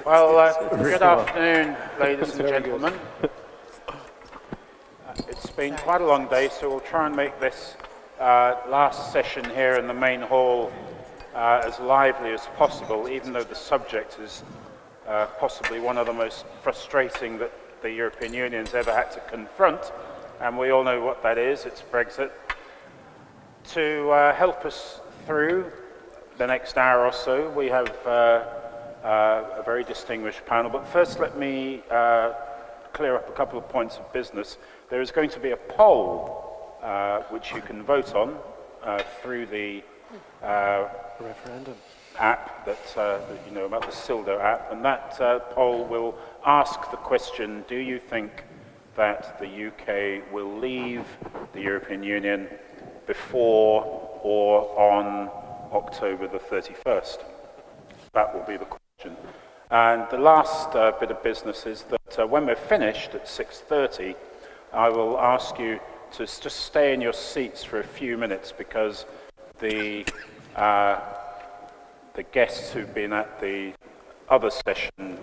Well, good afternoon, ladies and gentlemen. It's been quite a long day, so we'll try and make this last session here in the main hall as lively as possible, even though the subject is possibly one of the most frustrating that the European Union's ever had to confront, and we all know what that is. It's Brexit. To help us through the next hour or so, we have a very distinguished panel, but first let me clear up a couple of points of business. There is going to be a poll which you can vote on through the referendum app that you know about, the Sildo app, and that poll will ask the question: do you think that the UK will leave the European Union before or on October the 31st? That will be the question. And the last bit of business is that when we're finished at 6:30, I will ask you to just stay in your seats for a few minutes, because the guests who've been at the other session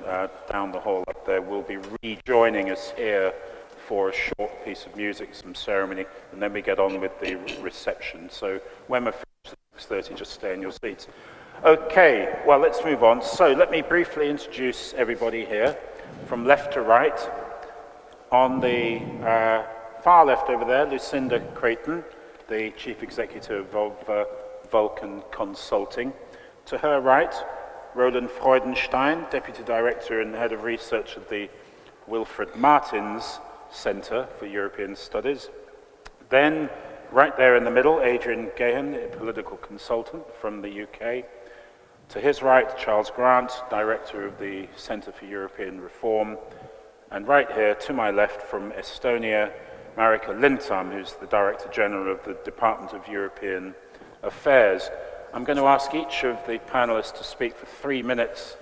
down the hall up there will be rejoining us here for a short piece of music, some ceremony, and then we get on with the reception. So when we're finished at 6:30, just stay in your seats. Okay, well, let's move on. So let me briefly introduce everybody here from left to right. On the far left over there, Lucinda Creighton, the Chief Executive of Vulcan Consulting. To her right, Roland Freudenstein, Deputy Director and Head of Research at the Wilfried Martens Centre for European Studies. Then, right there in the middle, Adrian Gahan, a political consultant from the UK. To his right, Charles Grant, Director of the Centre for European Reform. And right here, to my left, from Estonia, Marika Linntam, who's the Director General of the Department of European Affairs. I'm going to ask each of the panelists to speak for 3 minutes,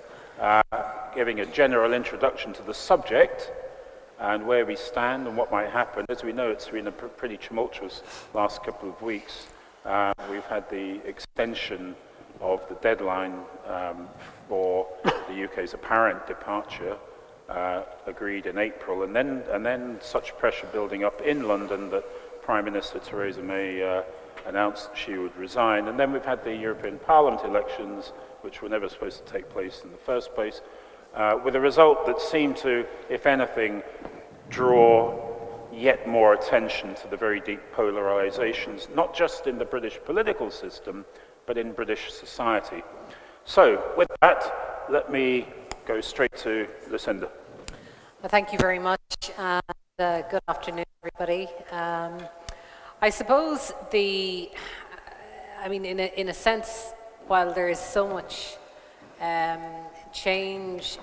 giving a general introduction to the subject and where we stand and what might happen. As we know, it's been a pretty tumultuous last couple of weeks. We've had the extension of the deadline for the UK's apparent departure agreed in April, and then such pressure building up in London that Prime Minister Theresa May announced she would resign. And then we've had the European Parliament elections, which were never supposed to take place in the first place, with a result that seemed to, if anything, draw yet more attention to the very deep polarizations, not just in the British political system, but in British society. So, with that, let me go straight to Lucinda. Well, thank you very much, and good afternoon, everybody. I suppose in a sense, while there is so much change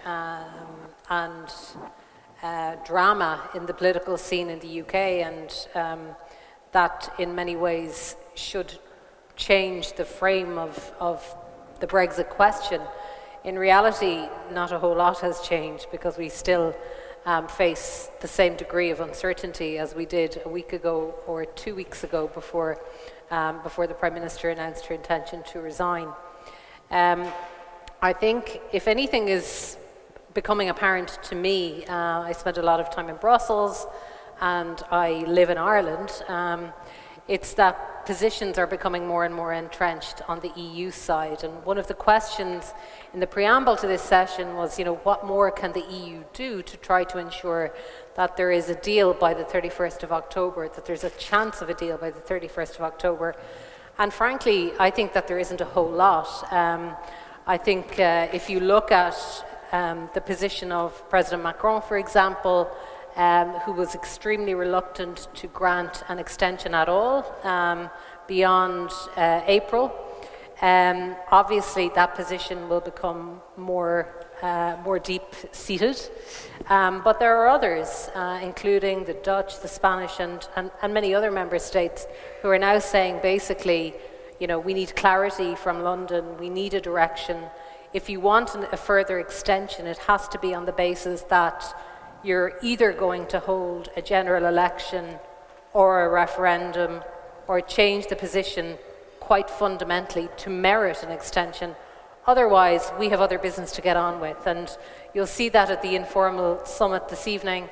and drama in the political scene in the UK, and that in many ways should change the frame of the Brexit question, in reality, not a whole lot has changed, because we still face the same degree of uncertainty as we did a week ago or 2 weeks ago before the Prime Minister announced her intention to resign. I think if anything is becoming apparent to me, I spent a lot of time in Brussels and I live in Ireland, it's that positions are becoming more and more entrenched on the EU side. And one of the questions in the preamble to this session was, what more can the EU do to try to ensure that there is a deal by the 31st of October, that there's a chance of a deal by the 31st of October. And frankly, I think that there isn't a whole lot. I think if you look at the position of President Macron, for example, who was extremely reluctant to grant an extension at all beyond April. Obviously, that position will become more deep-seated, but there are others, including the Dutch, the Spanish, and many other member states, who are now saying basically, we need clarity from London, we need a direction. If you want a further extension, it has to be on the basis that you're either going to hold a general election or a referendum, or change the position quite fundamentally to merit an extension, Otherwise, we have other business to get on with. And you'll see that at the informal summit this evening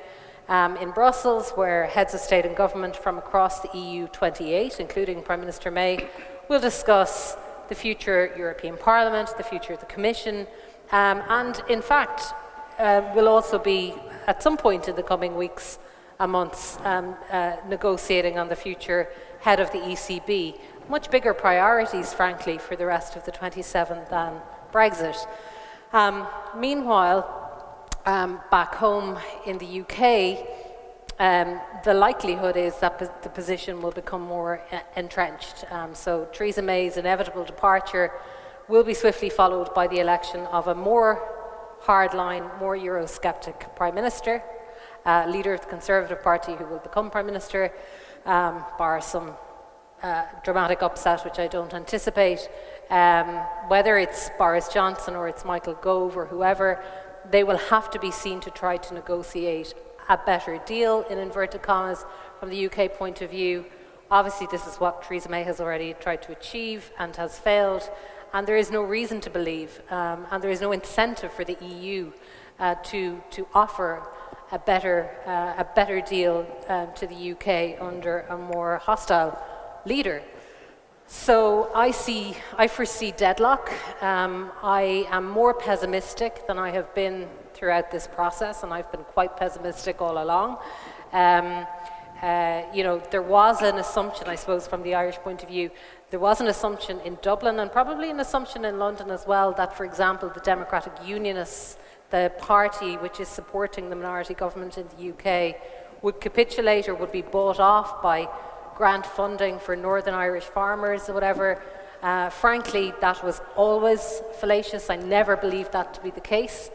in Brussels, where heads of state and government from across the EU 28, including Prime Minister May, will discuss the future European Parliament, the future of the Commission, and in fact, will also be, at some point in the coming weeks and months, negotiating on the future head of the ECB. Much bigger priorities, frankly, for the rest of the 27 than Brexit. Meanwhile, back home in the UK, the likelihood is that the position will become more entrenched. So Theresa May's inevitable departure will be swiftly followed by the election of a more hardline, more Eurosceptic Prime Minister, leader of the Conservative Party who will become Prime Minister, bar some dramatic upset, which I don't anticipate. Whether it's Boris Johnson or it's Michael Gove or whoever, they will have to be seen to try to negotiate a better deal, in inverted commas, from the UK point of view. Obviously, this is what Theresa May has already tried to achieve and has failed, and there is no reason to believe, and there is no incentive for the EU to offer a better deal to the UK under a more hostile leader. So I foresee deadlock. I am more pessimistic than I have been throughout this process, and I've been quite pessimistic all along. There was an assumption, I suppose, from the Irish point of view, there was an assumption in Dublin and probably an assumption in London as well that, for example, the Democratic Unionists, the party which is supporting the minority government in the UK, would capitulate or would be bought off by grant funding for Northern Irish farmers or whatever. Frankly, that was always fallacious. I never believed that to be the case,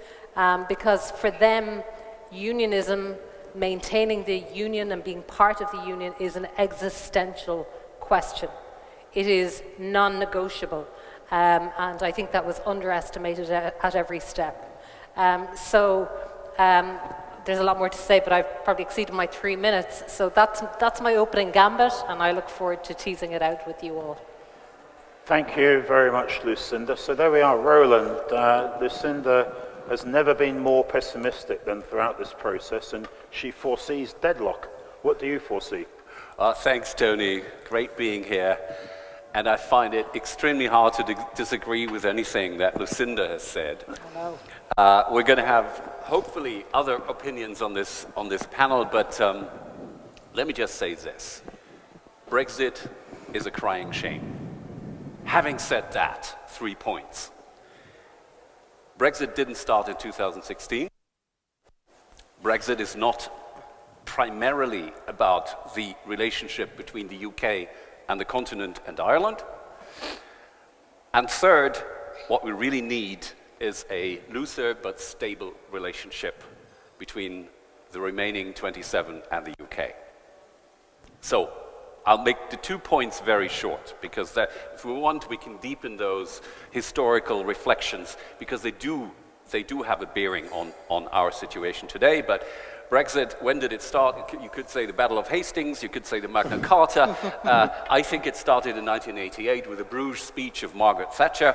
because for them, unionism, maintaining the union and being part of the union, is an existential question. It is non-negotiable, and I think that was underestimated at every step. There's a lot more to say, but I've probably exceeded my 3 minutes. So that's my opening gambit, and I look forward to teasing it out with you all. Thank you very much, Lucinda. So there we are, Roland. Lucinda has never been more pessimistic than throughout this process, and she foresees deadlock. What do you foresee? Thanks, Tony. Great being here. And I find it extremely hard to disagree with anything that Lucinda has said. Hello. We're going to have, hopefully, other opinions on this panel, but let me just say this. Brexit is a crying shame. Having said that, 3 points. Brexit didn't start in 2016. Brexit is not primarily about the relationship between the UK and the continent and Ireland. And third, what we really need is a looser but stable relationship between the remaining 27 and the UK. So I'll make the 2 points very short, because if we want, we can deepen those historical reflections, because they do have a bearing on our situation today. But Brexit, when did it start? You could say the Battle of Hastings, you could say the Magna Carta. I think it started in 1988 with the Bruges speech of Margaret Thatcher,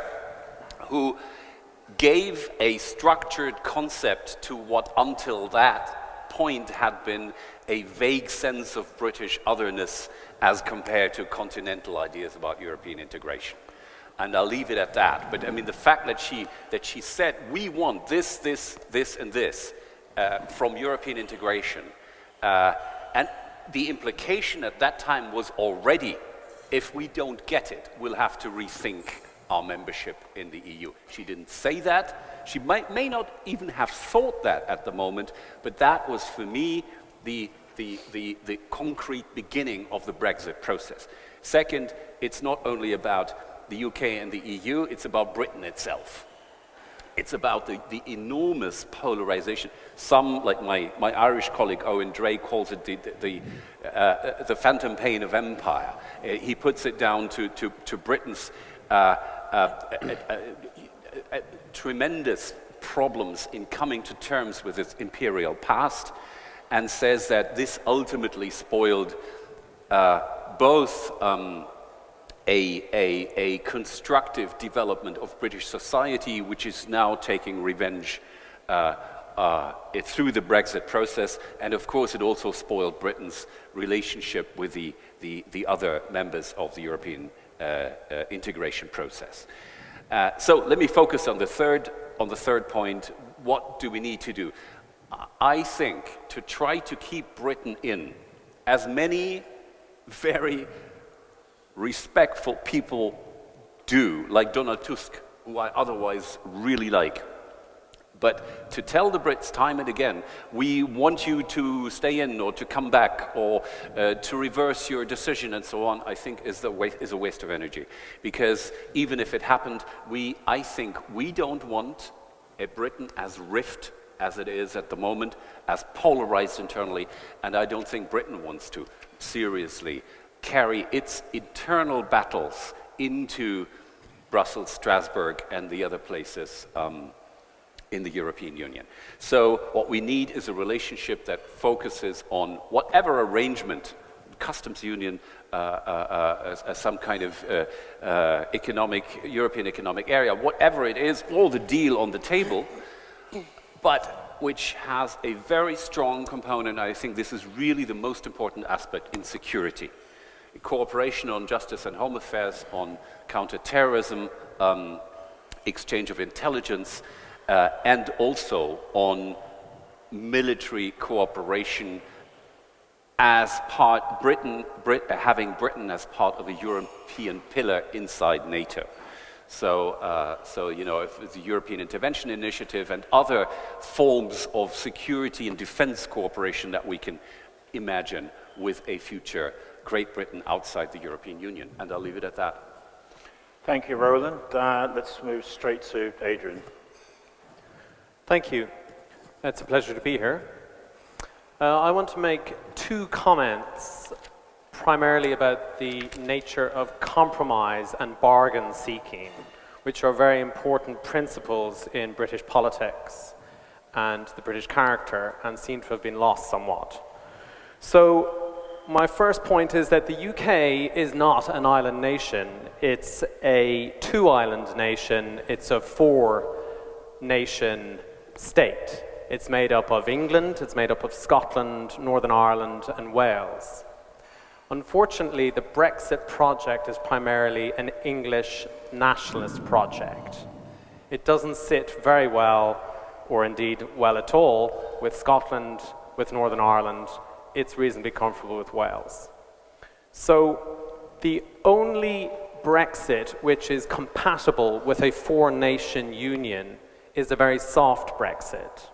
who gave a structured concept to what until that point had been a vague sense of British otherness as compared to continental ideas about European integration. And I'll leave it at that. But I mean, the fact that she said, we want this, and this from European integration, and the implication at that time was already, if we don't get it, we'll have to rethink our membership in the EU. She didn't say that. She may not even have thought that at the moment, but that was, for me, the concrete beginning of the Brexit process. Second, it's not only about the UK and the EU, it's about Britain itself. It's about the enormous polarization. Some, like my Irish colleague Owen Dray, calls it the phantom pain of empire. He puts it down to Britain's tremendous problems in coming to terms with its imperial past, and says that this ultimately spoiled both a constructive development of British society, which is now taking revenge through the Brexit process, and of course it also spoiled Britain's relationship with the other members of the European integration process. So let me focus on the third point. What do we need to do? I think to try to keep Britain in, as many very respectful people do, like Donald Tusk, who I otherwise really like. But to tell the Brits time and again, we want you to stay in or to come back or to reverse your decision and so on, I think is a waste of energy. Because even if it happened, I think we don't want a Britain as rift as it is at the moment, as polarized internally, and I don't think Britain wants to seriously carry its internal battles into Brussels, Strasbourg, and the other places in the European Union. So what we need is a relationship that focuses on whatever arrangement, customs union, as some kind of European economic area, whatever it is, all the deal on the table, but which has a very strong component. I think this is really the most important aspect in security. Cooperation on justice and home affairs, on counterterrorism, exchange of intelligence, and also on military cooperation as having Britain as part of a European pillar inside NATO. So you know, if it's the European Intervention Initiative and other forms of security and defense cooperation that we can imagine with a future Great Britain outside the European Union. And I'll leave it at that. Thank you, Roland. Let's move straight to Adrian. Thank you. It's a pleasure to be here. I want to make two comments, primarily about the nature of compromise and bargain seeking, which are very important principles in British politics and the British character, and seem to have been lost somewhat. So, my first point is that the UK is not an island nation. It's a two-island nation. It's a four-nation state. It's made up of England, it's made up of Scotland, Northern Ireland, and Wales. Unfortunately, the Brexit project is primarily an English nationalist project. It doesn't sit very well, or indeed well at all, with Scotland, with Northern Ireland. It's reasonably comfortable with Wales. So the only Brexit which is compatible with a four-nation union is a very soft Brexit.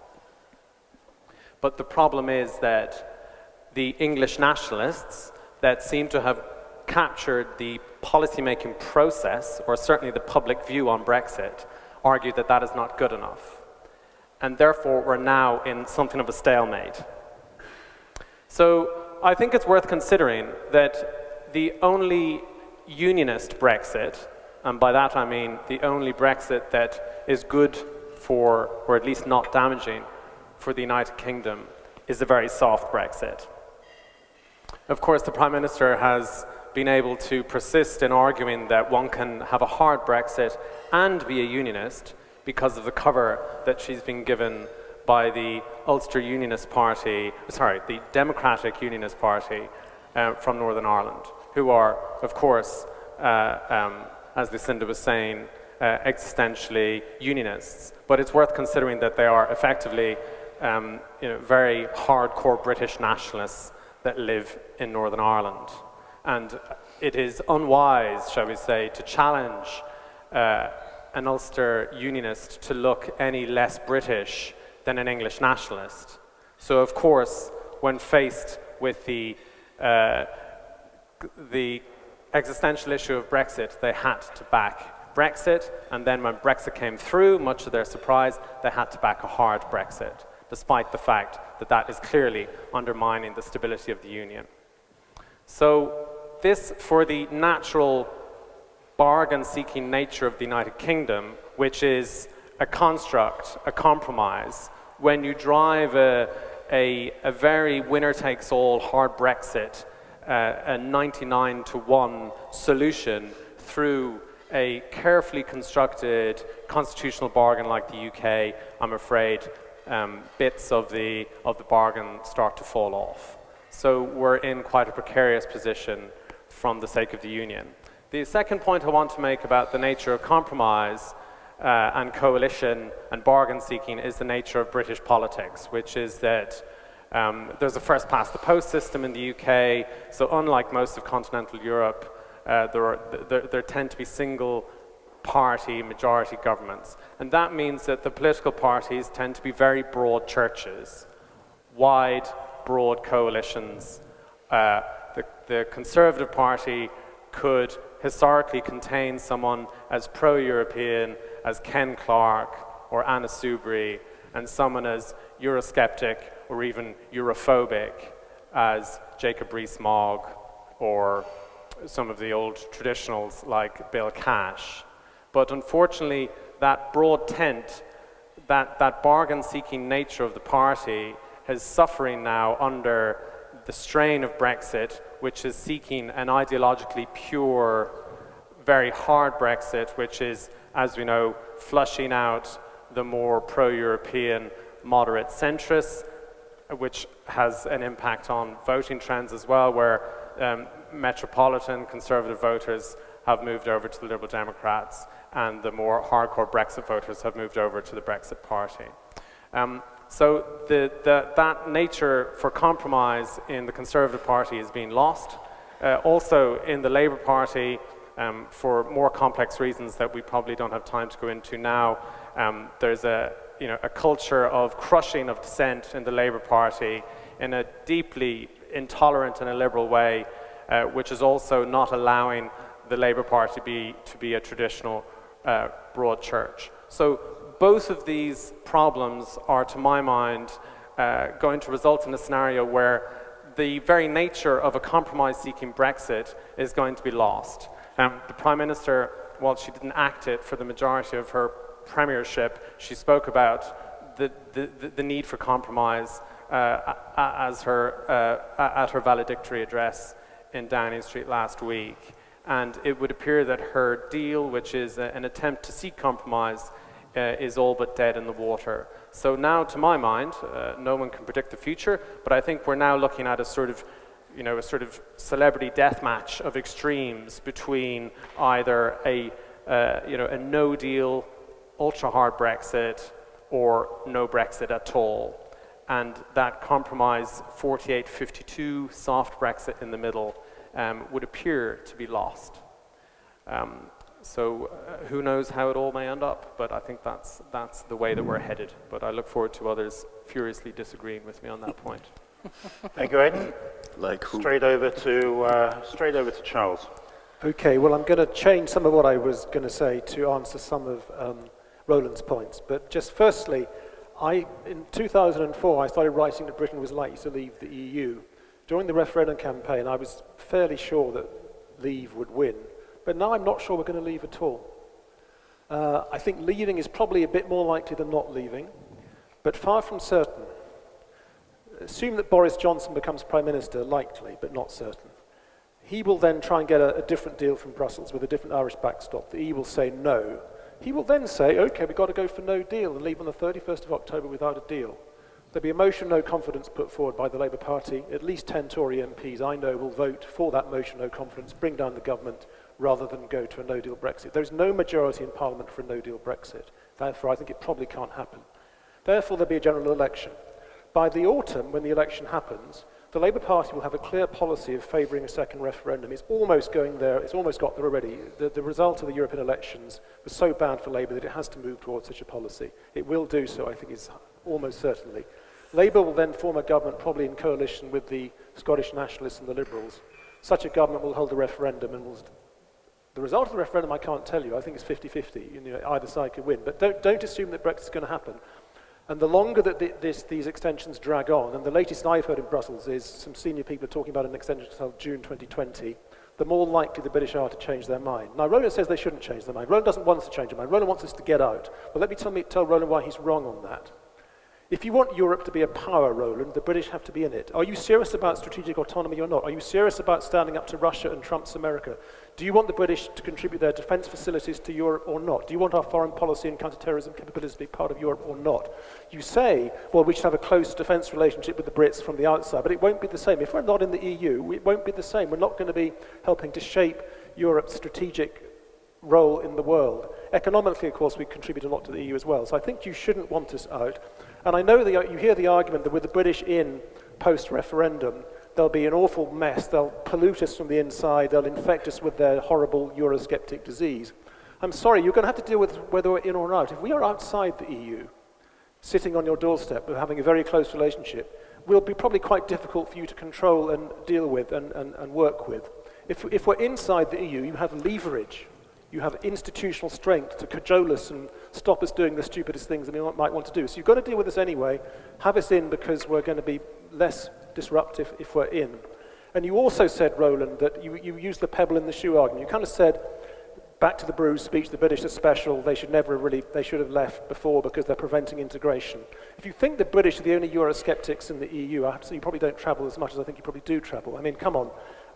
But the problem is that the English nationalists that seem to have captured the policy-making process, or certainly the public view on Brexit, argue that that is not good enough. And therefore, we're now in something of a stalemate. So I think it's worth considering that the only unionist Brexit, and by that I mean the only Brexit that is good for, or at least not damaging, for the United Kingdom, is a very soft Brexit. Of course, the Prime Minister has been able to persist in arguing that one can have a hard Brexit and be a unionist because of the cover that she's been given by the Ulster Unionist Party, the Democratic Unionist Party from Northern Ireland, who are, of course, as Lucinda was saying, existentially unionists. But it's worth considering that they are effectively very hardcore British nationalists that live in Northern Ireland. And it is unwise, shall we say, to challenge an Ulster unionist to look any less British than an English nationalist. So, of course, when faced with the existential issue of Brexit, they had to back Brexit, and then when Brexit came through, much to their surprise, they had to back a hard Brexit, despite the fact that that is clearly undermining the stability of the Union. So this, for the natural bargain-seeking nature of the United Kingdom, which is a construct, a compromise, when you drive a very winner-takes-all hard Brexit a 99-to-1 solution through a carefully constructed constitutional bargain like the UK, I'm afraid bits of the bargain start to fall off. So we're in quite a precarious position from the sake of the Union. The second point I want to make about the nature of compromise and coalition and bargain seeking is the nature of British politics, which is that there's a first-past-the-post system in the UK, so unlike most of continental Europe, there tend to be single-party majority governments. And that means that the political parties tend to be very broad churches, wide, broad coalitions. The Conservative Party could historically contain someone as pro-European as Ken Clarke or Anna Soubry, and someone as Eurosceptic or even Europhobic as Jacob Rees-Mogg or some of the old traditionals like Bill Cash. But unfortunately, that broad tent, that bargain-seeking nature of the party is suffering now under the strain of Brexit, which is seeking an ideologically pure, very hard Brexit, which is, as we know, flushing out the more pro-European moderate centrists, which has an impact on voting trends as well, where metropolitan conservative voters have moved over to the Liberal Democrats and the more hardcore Brexit voters have moved over to the Brexit Party. So that nature for compromise in the Conservative Party is being lost. Also in the Labour Party, for more complex reasons that we probably don't have time to go into now, there's a culture of crushing of dissent in the Labour Party in a deeply intolerant and illiberal way, which is also not allowing the Labour Party to be a traditional broad church. So both of these problems are, to my mind, going to result in a scenario where the very nature of a compromise-seeking Brexit is going to be lost. The Prime Minister, while she didn't act it for the majority of her premiership, she spoke about the need for compromise at her valedictory address in Downing Street last week. And it would appear that her deal, which is an attempt to seek compromise, is all but dead in the water. So now, to my mind, no one can predict the future, but I think we're now looking at a sort of celebrity death match of extremes between either a no-deal, ultra-hard Brexit or no Brexit at all. And that compromise 48-52 soft Brexit in the middle would appear to be lost. So who knows how it all may end up, but I think that's the way that we're headed. But I look forward to others furiously disagreeing with me on that point. Thank you, Aidan. Like who? Straight over to Charles. Okay, well, I'm going to change some of what I was going to say to answer some of Roland's points. But just firstly, in 2004, I started writing that Britain was likely to leave the EU. During the referendum campaign, I was fairly sure that Leave would win. But now I'm not sure we're going to leave at all. I think leaving is probably a bit more likely than not leaving, but far from certain. Assume that Boris Johnson becomes Prime Minister, likely, but not certain. He will then try and get a different deal from Brussels with a different Irish backstop. The EU will say no. He will then say, okay, we've got to go for no deal and leave on the 31st of October without a deal. There'll be a motion no confidence put forward by the Labour Party. At least 10 Tory MPs I know will vote for that motion no confidence, bring down the government, rather than go to a no-deal Brexit. There is no majority in Parliament for a no-deal Brexit. Therefore, I think it probably can't happen. Therefore, there'll be a general election. By the autumn, when the election happens, the Labour Party will have a clear policy of favouring a second referendum. It's almost going there, it's almost got there already. The result of the European elections was so bad for Labour that it has to move towards such a policy. It will do so, I think, is almost certainly. Labour will then form a government, probably in coalition with the Scottish Nationalists and the Liberals. Such a government will hold a referendum and will... The result of the referendum I can't tell you. I think it's 50-50. Either side could win. But don't assume that Brexit's going to happen. And the longer that these extensions drag on, and the latest I've heard in Brussels is some senior people are talking about an extension until June 2020, the more likely the British are to change their mind. Now, Roland says they shouldn't change their mind. Roland doesn't want us to change their mind. Roland wants us to get out. But let me tell Roland why he's wrong on that. If you want Europe to be a power, Roland, the British have to be in it. Are you serious about strategic autonomy or not? Are you serious about standing up to Russia and Trump's America? Do you want the British to contribute their defence facilities to Europe or not? Do you want our foreign policy and counter-terrorism capabilities to be part of Europe or not? You say, well, we should have a close defence relationship with the Brits from the outside, but it won't be the same. If we're not in the EU, it won't be the same. We're not going to be helping to shape Europe's strategic role in the world. Economically, of course, we contribute a lot to the EU as well. So I think you shouldn't want us out. And I know that you hear the argument that with the British in post-referendum, there'll be an awful mess. They'll pollute us from the inside. They'll infect us with their horrible Eurosceptic disease. I'm sorry, you're going to have to deal with whether we're in or out. If we are outside the EU, sitting on your doorstep, having a very close relationship, will be probably quite difficult for you to control and deal with and work with. If we're inside the EU, you have leverage. You have institutional strength to cajole us and stop us doing the stupidest things that we might want to do. So you've got to deal with us anyway. Have us in because we're going to be less disruptive if we're in. And you also said, Roland, that you used the pebble in the shoe argument. You kind of said, back to the Bruce speech, the British are special. They should have left before because they're preventing integration. If you think the British are the only Eurosceptics in the EU, so you probably don't travel as much as I think you probably do travel. I mean, come on.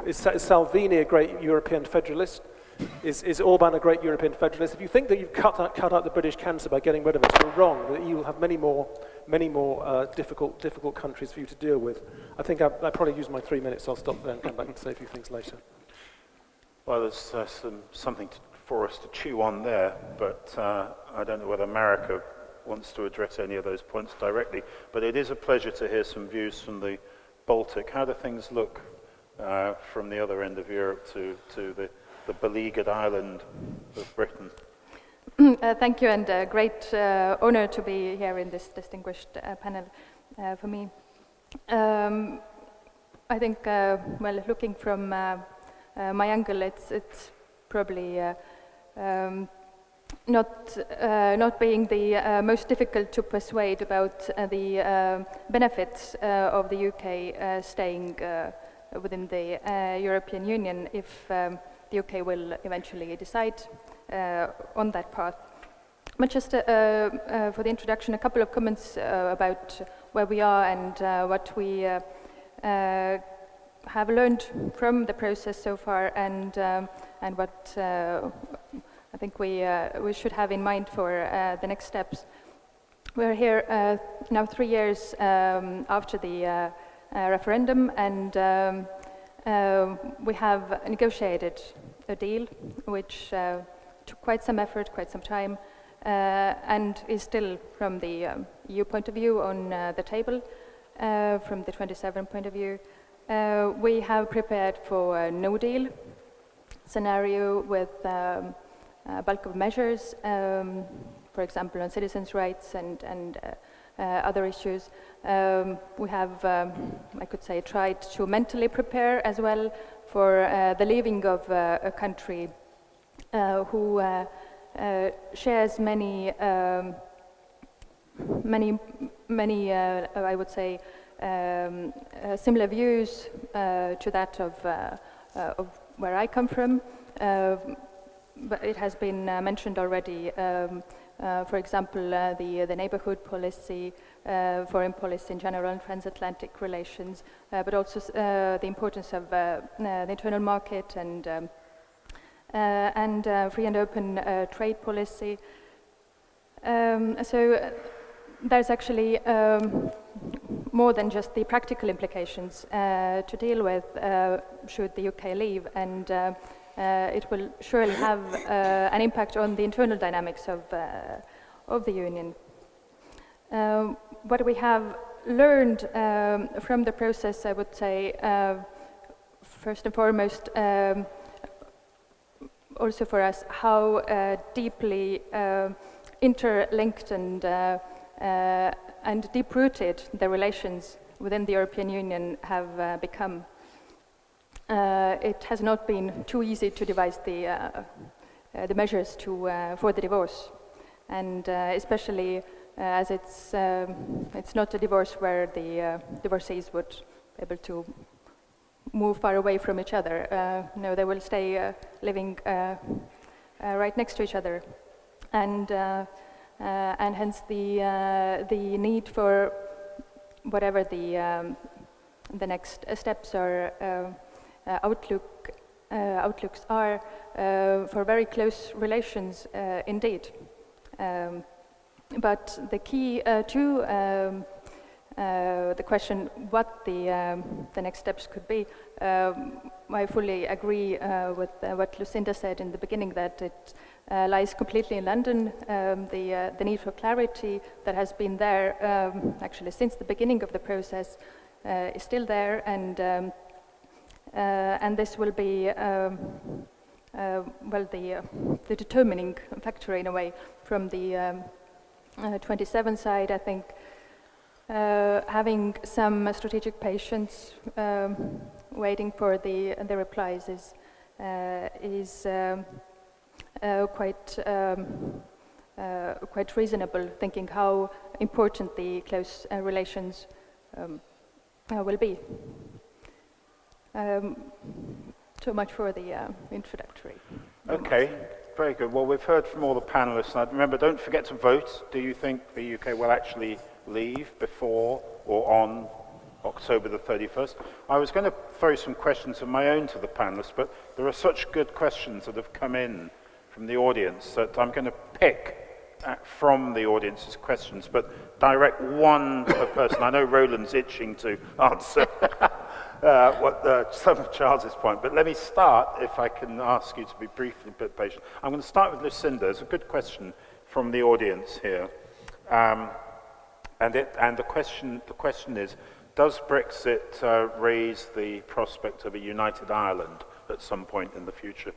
Is Salvini a great European federalist? Is Orban a great European federalist? If you think that you've cut out the British cancer by getting rid of it, you're wrong. The EU will have many more difficult countries for you to deal with. I think I probably used my 3 minutes. I'll stop there and come back and say a few things later. Well, there's something for us to chew on there, but I don't know whether Marika wants to address any of those points directly. But it is a pleasure to hear some views from the Baltic. How do things look from the other end of Europe to the beleaguered island of Britain? Thank you, and a great honor to be here in this distinguished panel for me. I think, well, looking from my angle, it's probably not being the most difficult to persuade about the benefits of the UK staying within the European Union if the UK will eventually decide on that path. But just for the introduction, a couple of comments about where we are and what we have learned from the process so far, and what I think we should have in mind for the next steps. We're here now 3 years after the referendum, and we have negotiated a deal which took quite some effort, quite some time, and is still, from the EU point of view, on the table, from the 27 point of view. We have prepared for a no-deal scenario with a bulk of measures, for example, on citizens' rights and other issues. We have, I could say, tried to mentally prepare as well for the leaving of a country who shares many, I would say, similar views to that of where I come from. But it has been mentioned already. For example, the neighborhood policy, foreign policy in general, and transatlantic relations, but also the importance of the internal market and free and open trade policy. So there's actually more than just the practical implications to deal with should the UK leave, and it will surely have an impact on the internal dynamics of the Union. What we have learned from the process, I would say, first and foremost, also for us, how deeply interlinked and deep-rooted the relations within the European Union have become. It has not been too easy to devise the measures for the divorce, and especially as it's not a divorce where the divorcees would be able to move far away from each other. No, they will stay living right next to each other, and and hence the need for whatever the next steps or outlooks are for very close relations indeed. But the key to the question what the next steps could be, I fully agree with what Lucinda said in the beginning, that it lies completely in London. The need for clarity that has been there actually since the beginning of the process is still there, and this will be well, the determining factor in a way from the 27 side. I think having some strategic patience waiting for the replies is quite reasonable, thinking how important the close relations will be. Too much for the introductory. Okay, very good. Well, we've heard from all the panelists. And remember, don't forget to vote. Do you think the UK will actually leave before or on October the 31st? I was going to throw some questions of my own to the panelists, but there are such good questions that have come in from the audience that I'm going to pick from the audience's questions, but direct one per person. I know Roland's itching to answer some of Charles's point, but let me start, if I can ask you to be briefly a bit patient. I'm going to start with Lucinda. It's a good question from the audience here. And the question is, does Brexit raise the prospect of a united Ireland at some point in the future?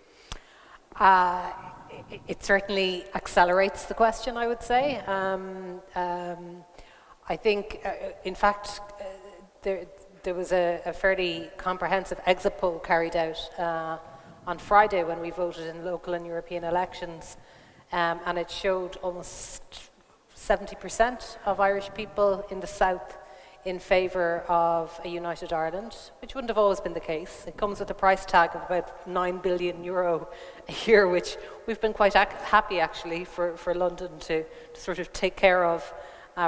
It certainly accelerates the question, I would say. I think, in fact, there was a fairly comprehensive exit poll carried out on Friday when we voted in local and European elections, and it showed almost 70% of Irish people in the south in favour of a united Ireland, which wouldn't have always been the case. It comes with a price tag of about €9 billion a year, which we've been quite happy actually for London to sort of take care of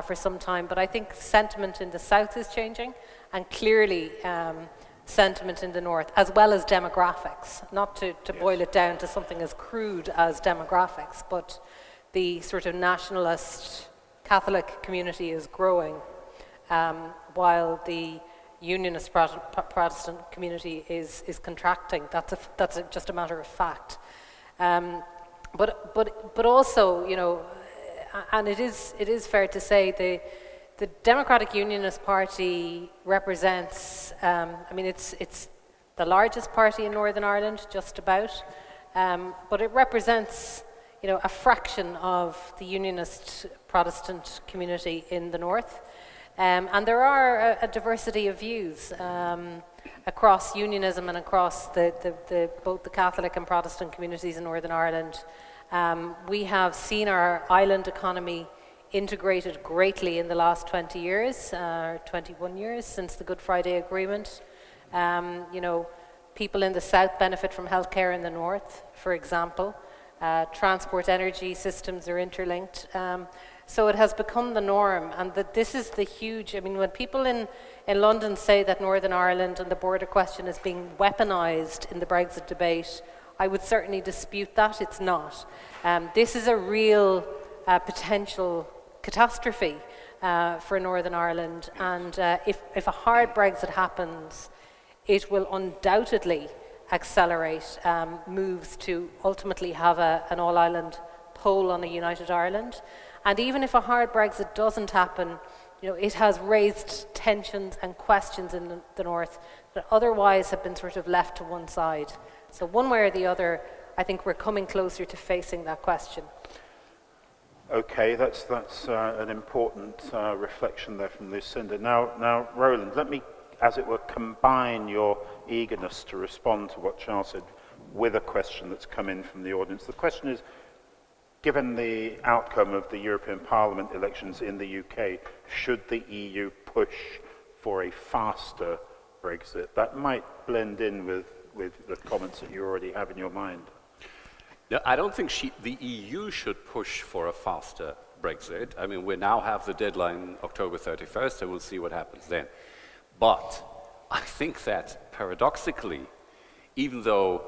for some time. But I think sentiment in the south is changing, and clearly sentiment in the north, as well as demographics, not to boil it down to something as crude as demographics, but the sort of nationalist Catholic community is growing, while the Unionist Protestant community is contracting. That's just a matter of fact. But also, you know, and it is fair to say the Democratic Unionist Party represents. I mean, it's the largest party in Northern Ireland, just about, but it represents, you know, a fraction of the Unionist Protestant community in the north. And there are a diversity of views across unionism and across both the Catholic and Protestant communities in Northern Ireland. We have seen our island economy integrated greatly in the last 20 years, 21 years since the Good Friday Agreement. You know, people in the south benefit from healthcare in the north, for example. Transport, energy systems are interlinked. So it has become the norm, and that this is the huge, I mean, when people in London say that Northern Ireland and the border question is being weaponized in the Brexit debate, I would certainly dispute that. It's not. This is a real potential catastrophe for Northern Ireland, and if a hard Brexit happens, it will undoubtedly accelerate moves to ultimately have an all-island poll on a united Ireland. And even if a hard Brexit doesn't happen, you know, it has raised tensions and questions in the north that otherwise have been sort of left to one side. So one way or the other, I think we're coming closer to facing that question. Okay, that's an important reflection there from Lucinda. Now, Roland, let me, as it were, combine your eagerness to respond to what Charles said with a question that's come in from the audience. The question is, given the outcome of the European Parliament elections in the UK, should the EU push for a faster Brexit? That might blend in with the comments that you already have in your mind. No, I don't think the EU should push for a faster Brexit. I mean, we now have the deadline October 31st, and we'll see what happens then. But I think that paradoxically, even though,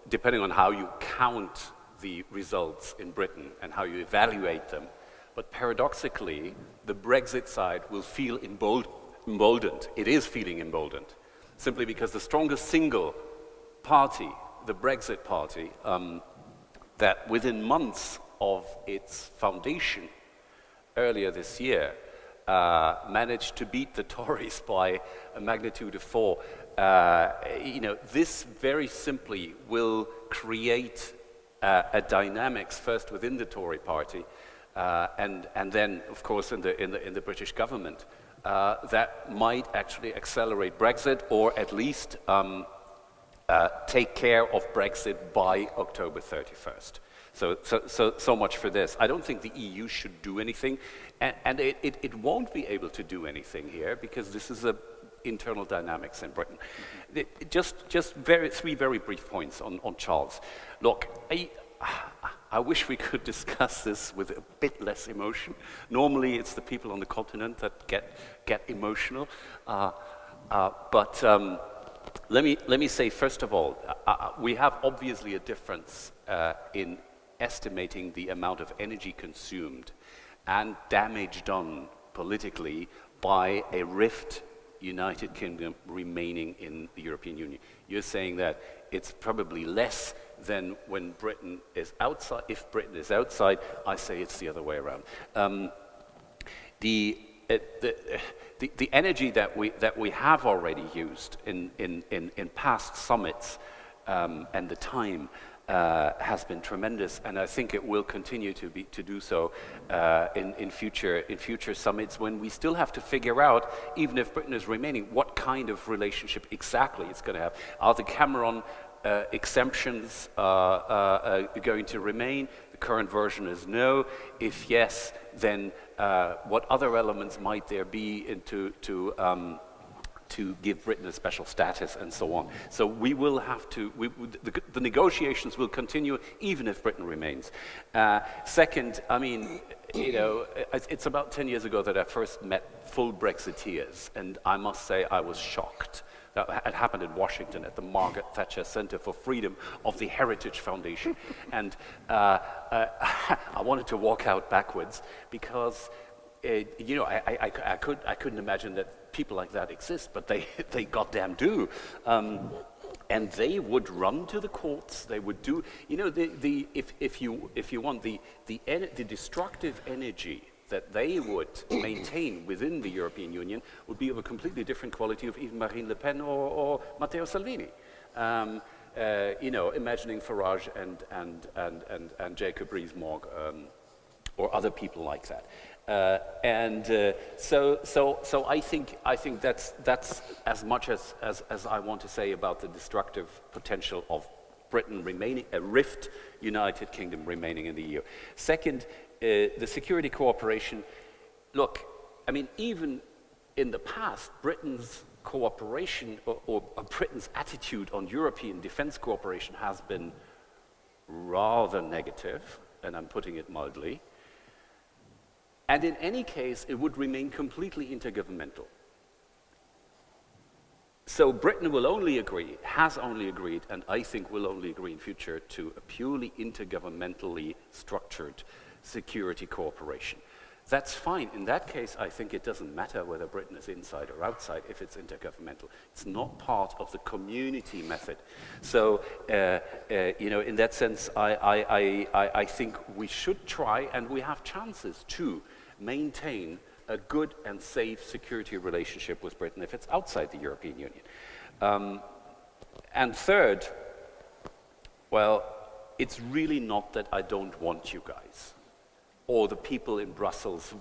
depending on how you count the results in Britain and how you evaluate them, but paradoxically, the Brexit side will feel emboldened. It is feeling emboldened, simply because the strongest single party, the Brexit party, that within months of its foundation earlier this year managed to beat the Tories by a magnitude of 4. This very simply will create a dynamics first within the Tory party, and then, of course, in the British government that might actually accelerate Brexit, or at least take care of Brexit by October 31st. So much for this. I don't think the EU should do anything, and it won't be able to do anything here because this is a internal dynamics in Britain. Just three very brief points on Charles. Look, I wish we could discuss this with a bit less emotion. Normally, it's the people on the continent that get emotional, but let me say first of all, we have obviously a difference in estimating the amount of energy consumed and damage done politically by a rift United Kingdom remaining in the European Union. You're saying that it's probably less than when Britain is outside. If Britain is outside, I say it's the other way around. The energy that we have already used in past summits and the time has been tremendous, and I think it will continue to do so in future summits, when we still have to figure out, even if Britain is remaining, what kind of relationship exactly it's going to have. Are the Cameron exemptions going to remain? The current version is no. If yes, then what other elements might there be to give Britain a special status and so on. So we will have to, the negotiations will continue even if Britain remains. Second, I mean, it's about 10 years ago that I first met full Brexiteers, and I must say I was shocked. It happened in Washington at the Margaret Thatcher Center for Freedom of the Heritage Foundation. And I wanted to walk out backwards because I couldn't imagine that people like that exist, but they goddamn do. And they would run to the courts. They would do, if you want the destructive energy that they would maintain within the European Union would be of a completely different quality of even Marine Le Pen or Matteo Salvini. Imagining Farage and Jacob Rees-Mogg or other people like that. So I think that's as much as I want to say about the destructive potential of Britain remaining, a rift United Kingdom remaining in the EU. Second, the security cooperation. Look, I mean, even in the past, Britain's cooperation or Britain's attitude on European defense cooperation has been rather negative, and I'm putting it mildly. And in any case, it would remain completely intergovernmental. So Britain will only agree, has only agreed, and I think will only agree in future to a purely intergovernmentally structured security cooperation. That's fine. In that case, I think it doesn't matter whether Britain is inside or outside if it's intergovernmental. It's not part of the community method. So, in that sense, I think we should try, and we have chances to maintain a good and safe security relationship with Britain if it's outside the European Union. And third, well, it's really not that I don't want you guys, or the people in Brussels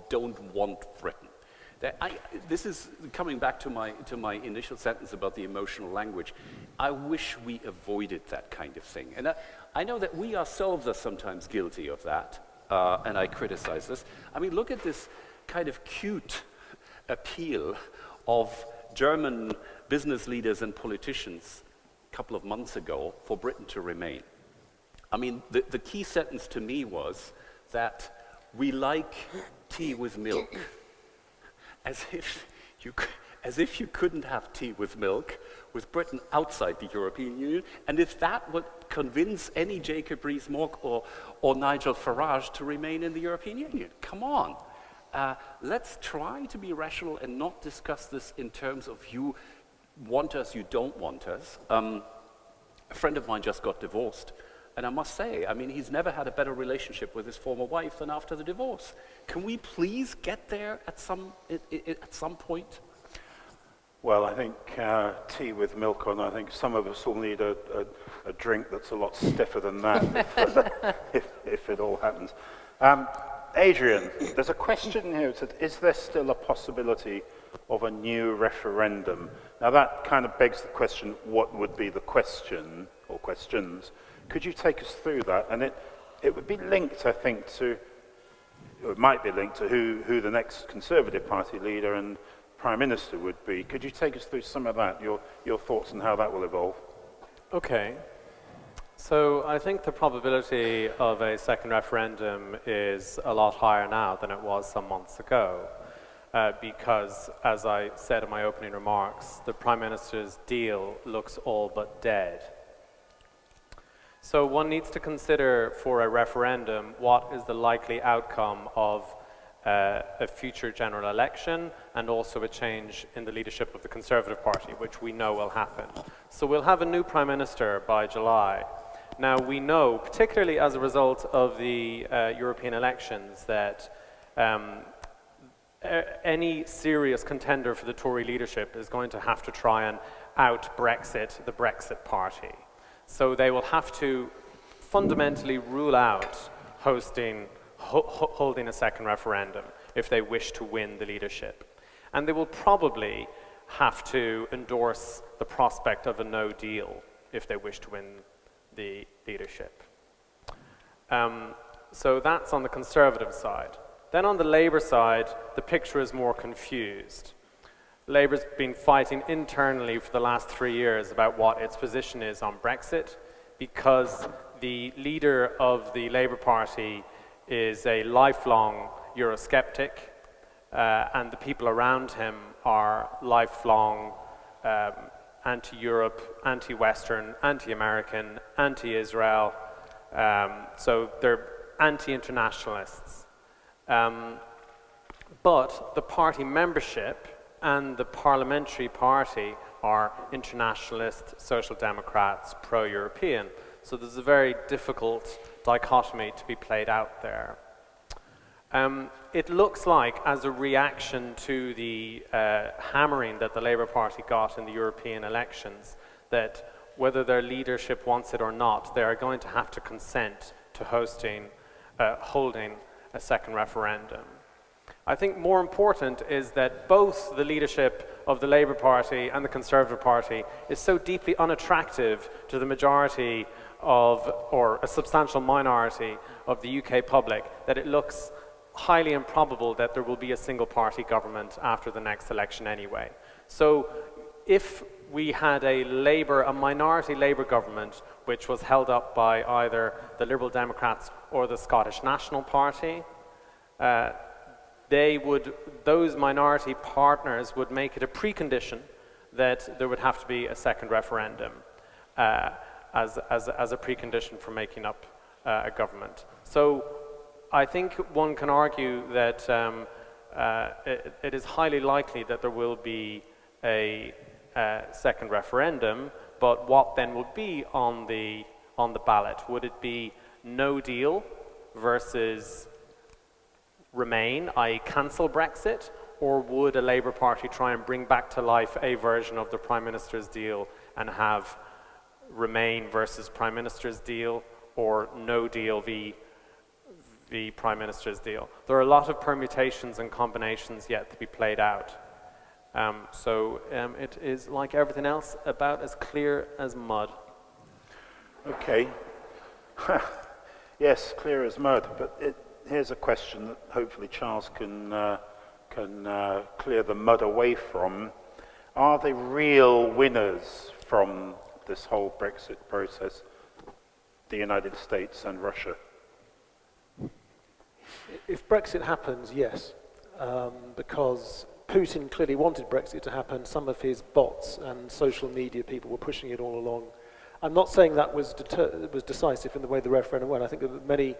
don't want Britain. This is coming back to my initial sentence about the emotional language. I wish we avoided that kind of thing. And I know that we ourselves are sometimes guilty of that, and I criticize this. I mean, look at this kind of cute appeal of German business leaders and politicians a couple of months ago for Britain to remain. I mean, the key sentence to me was that We like tea with milk. As if you couldn't have tea with milk with Britain outside the European Union, and if that would convince any Jacob Rees-Mogg or Nigel Farage to remain in the European Union. Come on. Let's try to be rational and not discuss this in terms of you want us, you don't want us. A friend of mine just got divorced, and I must say, I mean, he's never had a better relationship with his former wife than after the divorce. Can we please get there at some point? Well, I think tea with milk on, I think some of us will need a drink that's a lot stiffer than that if it all happens. Adrian, there's a question here that said, is there still a possibility of a new referendum? Now that kind of begs the question, what would be the question or questions? Could you take us through that? And it would be linked, I think, to, or it might be linked to who the next Conservative Party leader and Prime Minister would be. Could you take us through some of that, your thoughts on how that will evolve? Okay. So I think the probability of a second referendum is a lot higher now than it was some months ago, because, as I said in my opening remarks, the Prime Minister's deal looks all but dead. So one needs to consider for a referendum what is the likely outcome of a future general election and also a change in the leadership of the Conservative Party, which we know will happen. So we'll have a new Prime Minister by July. Now we know, particularly as a result of the European elections, that any serious contender for the Tory leadership is going to have to try and out-Brexit the Brexit Party. So they will have to fundamentally rule out holding a second referendum if they wish to win the leadership. And they will probably have to endorse the prospect of a no deal if they wish to win the leadership. So that's on the Conservative side. Then on the Labour side, the picture is more confused. Labour's been fighting internally for the last 3 years about what its position is on Brexit, because the leader of the Labour Party is a lifelong Eurosceptic, and the people around him are lifelong anti-Europe, anti-Western, anti-American, anti-Israel, so they're anti-internationalists. But the party membership and the parliamentary party are internationalist, social democrats, pro-European. So there's a very difficult dichotomy to be played out there. It looks like, as a reaction to the hammering that the Labour Party got in the European elections, that whether their leadership wants it or not, they are going to have to consent to holding a second referendum. I think more important is that both the leadership of the Labour Party and the Conservative Party is so deeply unattractive to the majority or a substantial minority of the UK public that it looks highly improbable that there will be a single party government after the next election anyway. So if we had a minority Labour government which was held up by either the Liberal Democrats or the Scottish National Party, those minority partners would make it a precondition that there would have to be a second referendum as a precondition for making up a government. So I think one can argue that it is highly likely that there will be a second referendum, but what then would be on the ballot? Would it be no deal versus remain, i.e. cancel Brexit, or would a Labour Party try and bring back to life a version of the Prime Minister's deal and have remain versus Prime Minister's deal, or no deal v Prime Minister's deal? There are a lot of permutations and combinations yet to be played out. So it is, like everything else, about as clear as mud. Okay. Yes, clear as mud, but here's a question that hopefully Charles can clear the mud away from. Are the real winners from this whole Brexit process the United States and Russia? If Brexit happens, yes, because Putin clearly wanted Brexit to happen. Some of his bots and social media people were pushing it all along. I'm not saying that was decisive in the way the referendum went. I think there were many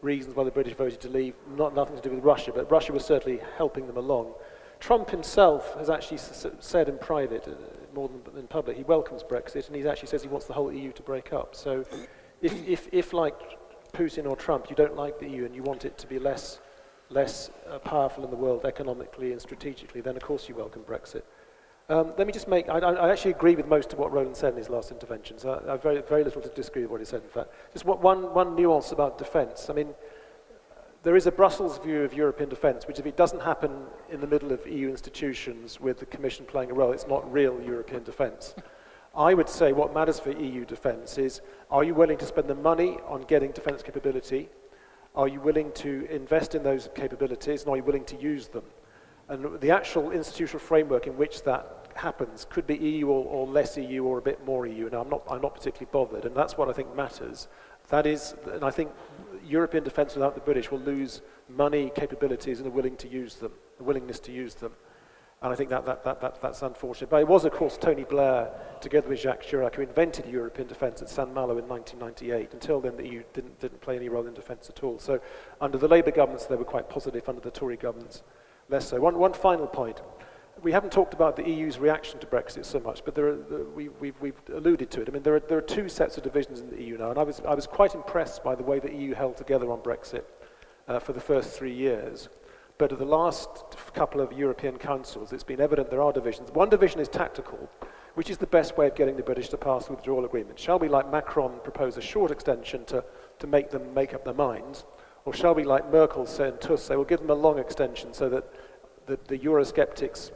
reasons why the British voted to leave, nothing to do with Russia, but Russia was certainly helping them along. Trump himself has actually said in private, more than in public, he welcomes Brexit, and he actually says he wants the whole EU to break up. So if like Putin or Trump, you don't like the EU and you want it to be less powerful in the world economically and strategically, then of course you welcome Brexit. Let me just make, I actually agree with most of what Roland said in his last intervention, so I have very little to disagree with what he said, in fact. Just one nuance about defence. I mean, there is a Brussels view of European defence, which if it doesn't happen in the middle of EU institutions with the Commission playing a role, it's not real European defence. I would say what matters for EU defence is, are you willing to spend the money on getting defence capability? Are you willing to invest in those capabilities, and are you willing to use them? And the actual institutional framework in which that happens could be EU or less EU or a bit more EU, and I'm not particularly bothered, and that's what I think matters. That is, and I think European defence without the British will lose money, capabilities, and a willingness to use them. And I think that's unfortunate. But it was, of course, Tony Blair, together with Jacques Chirac, who invented European defence at Saint Malo in 1998. Until then, the EU didn't play any role in defence at all. So under the Labour governments, they were quite positive. Under the Tory governments, less so. One final point. We haven't talked about the EU's reaction to Brexit so much, but we've alluded to it. I mean, there are two sets of divisions in the EU now, and I was quite impressed by the way the EU held together on Brexit for the first 3 years. But at the last couple of European councils, it's been evident there are divisions. One division is tactical, which is the best way of getting the British to pass the withdrawal agreement. Shall we, like Macron, propose a short extension to make them make up their minds? Or shall we, like Merkel said, and Tusk, say, we'll give them a long extension so that the Eurosceptics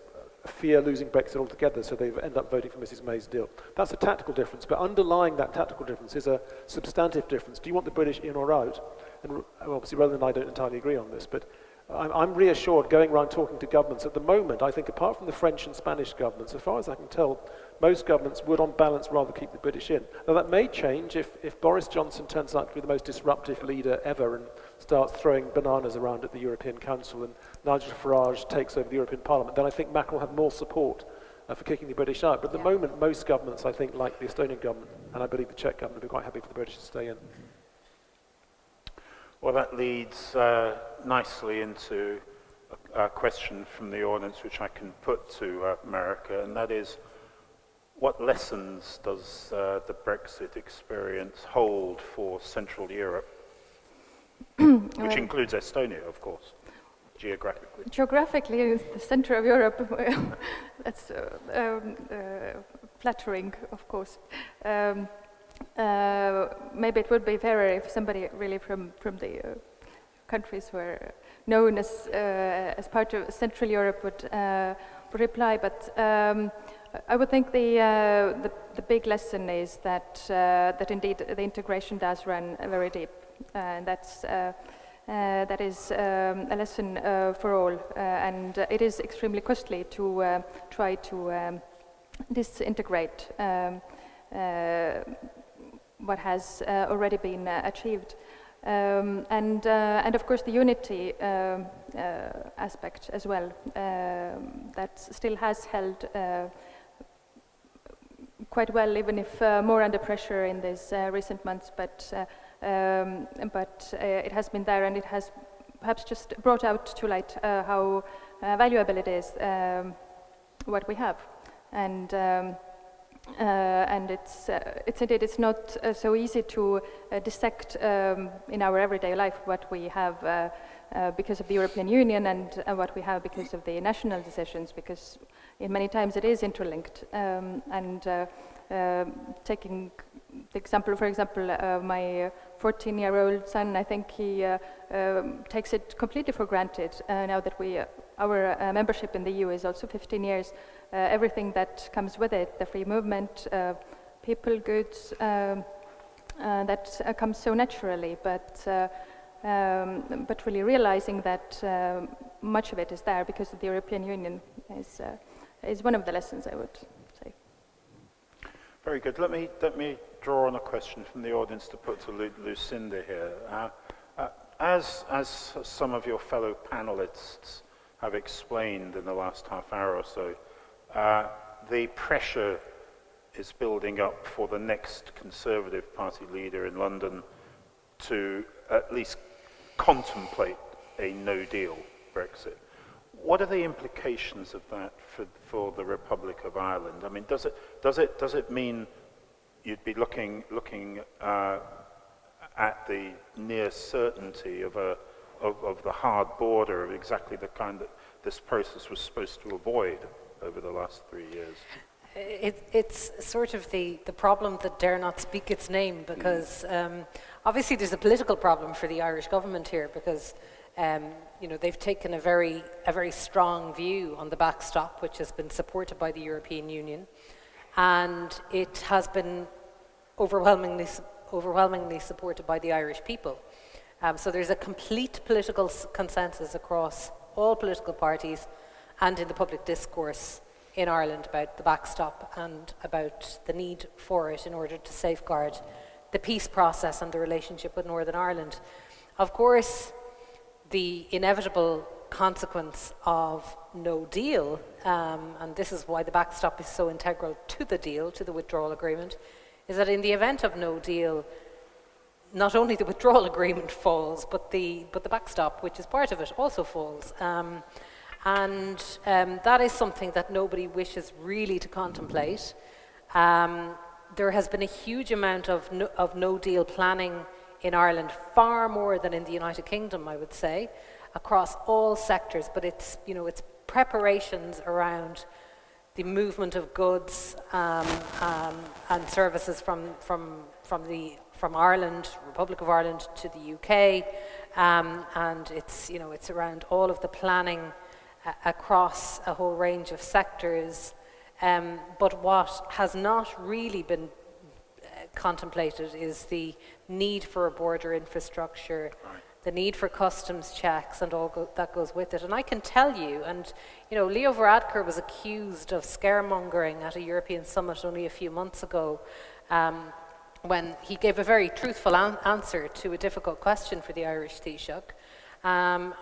fear losing Brexit altogether, so they end up voting for Mrs May's deal. That's a tactical difference, but underlying that tactical difference is a substantive difference. Do you want the British in or out? And obviously Roland and I don't entirely agree on this, but I'm reassured going around talking to governments. At the moment, I think apart from the French and Spanish governments, as far as I can tell, most governments would on balance rather keep the British in. Now that may change if Boris Johnson turns out to be the most disruptive leader ever and starts throwing bananas around at the European Council and Nigel Farage takes over the European Parliament, then I think Macron will have more support for kicking the British out. But at the moment, most governments, I think, like the Estonian government, and I believe the Czech government, will be quite happy for the British to stay in. Well, that leads nicely into a question from the audience, which I can put to Marika, and that is, what lessons does the Brexit experience hold for Central Europe, which includes Estonia, of course, geographically? Geographically, it's the center of Europe. That's flattering, of course. Maybe it would be fairer if somebody really from the countries were known as part of Central Europe would reply. But I would think the big lesson is that indeed the integration does run very deep, and that is a lesson for all, and it is extremely costly to try to disintegrate what has already been achieved. And of course the unity aspect as well, that still has held quite well, even if more under pressure in these recent months, but it has been there, and it has perhaps just brought out to light how valuable it is, what we have. And it's not so easy to dissect in our everyday life what we have because of the European Union and what we have because of the national decisions, because in many times it is interlinked. Taking the example, for example, my 14-year-old son, I think he takes it completely for granted now that our membership in the EU is also 15 years. Everything that comes with it, the free movement, people, goods, that comes so naturally, but really realizing that much of it is there because of the European Union is one of the lessons, I would say. Very good. Let me draw on a question from the audience to put to Lucinda here. As some of your fellow panelists have explained in the last half hour or so, the pressure is building up for the next Conservative Party leader in London to at least contemplate a no-deal Brexit. What are the implications of that for the Republic of Ireland? I mean, does it mean you'd be looking at the near certainty of the hard border, of exactly the kind that this process was supposed to avoid over the last 3 years? It's sort of the problem that dare not speak its name, because obviously there's a political problem for the Irish government here, because they've taken a very strong view on the backstop, which has been supported by the European Union, and it has been overwhelmingly supported by the Irish people. So there's a complete political consensus across all political parties and in the public discourse in Ireland about the backstop and about the need for it in order to safeguard the peace process and the relationship with Northern Ireland. Of course, the inevitable consequence of no deal, and this is why the backstop is so integral to the deal, to the withdrawal agreement, is that in the event of no deal, not only the withdrawal agreement falls, but the backstop, which is part of it, also falls. That is something that nobody wishes really to contemplate. There has been a huge amount of no-deal planning in Ireland, far more than in the United Kingdom, I would say, across all sectors. But it's preparations around the movement of goods and services from Ireland, Republic of Ireland, to the UK, and it's around all of the planning across a whole range of sectors, but what has not really been contemplated is the need for a border infrastructure, the need for customs checks and all that goes with it. And I can tell you, and Leo Varadkar was accused of scaremongering at a European summit only a few months ago, when he gave a very truthful answer to a difficult question for the Irish Taoiseach,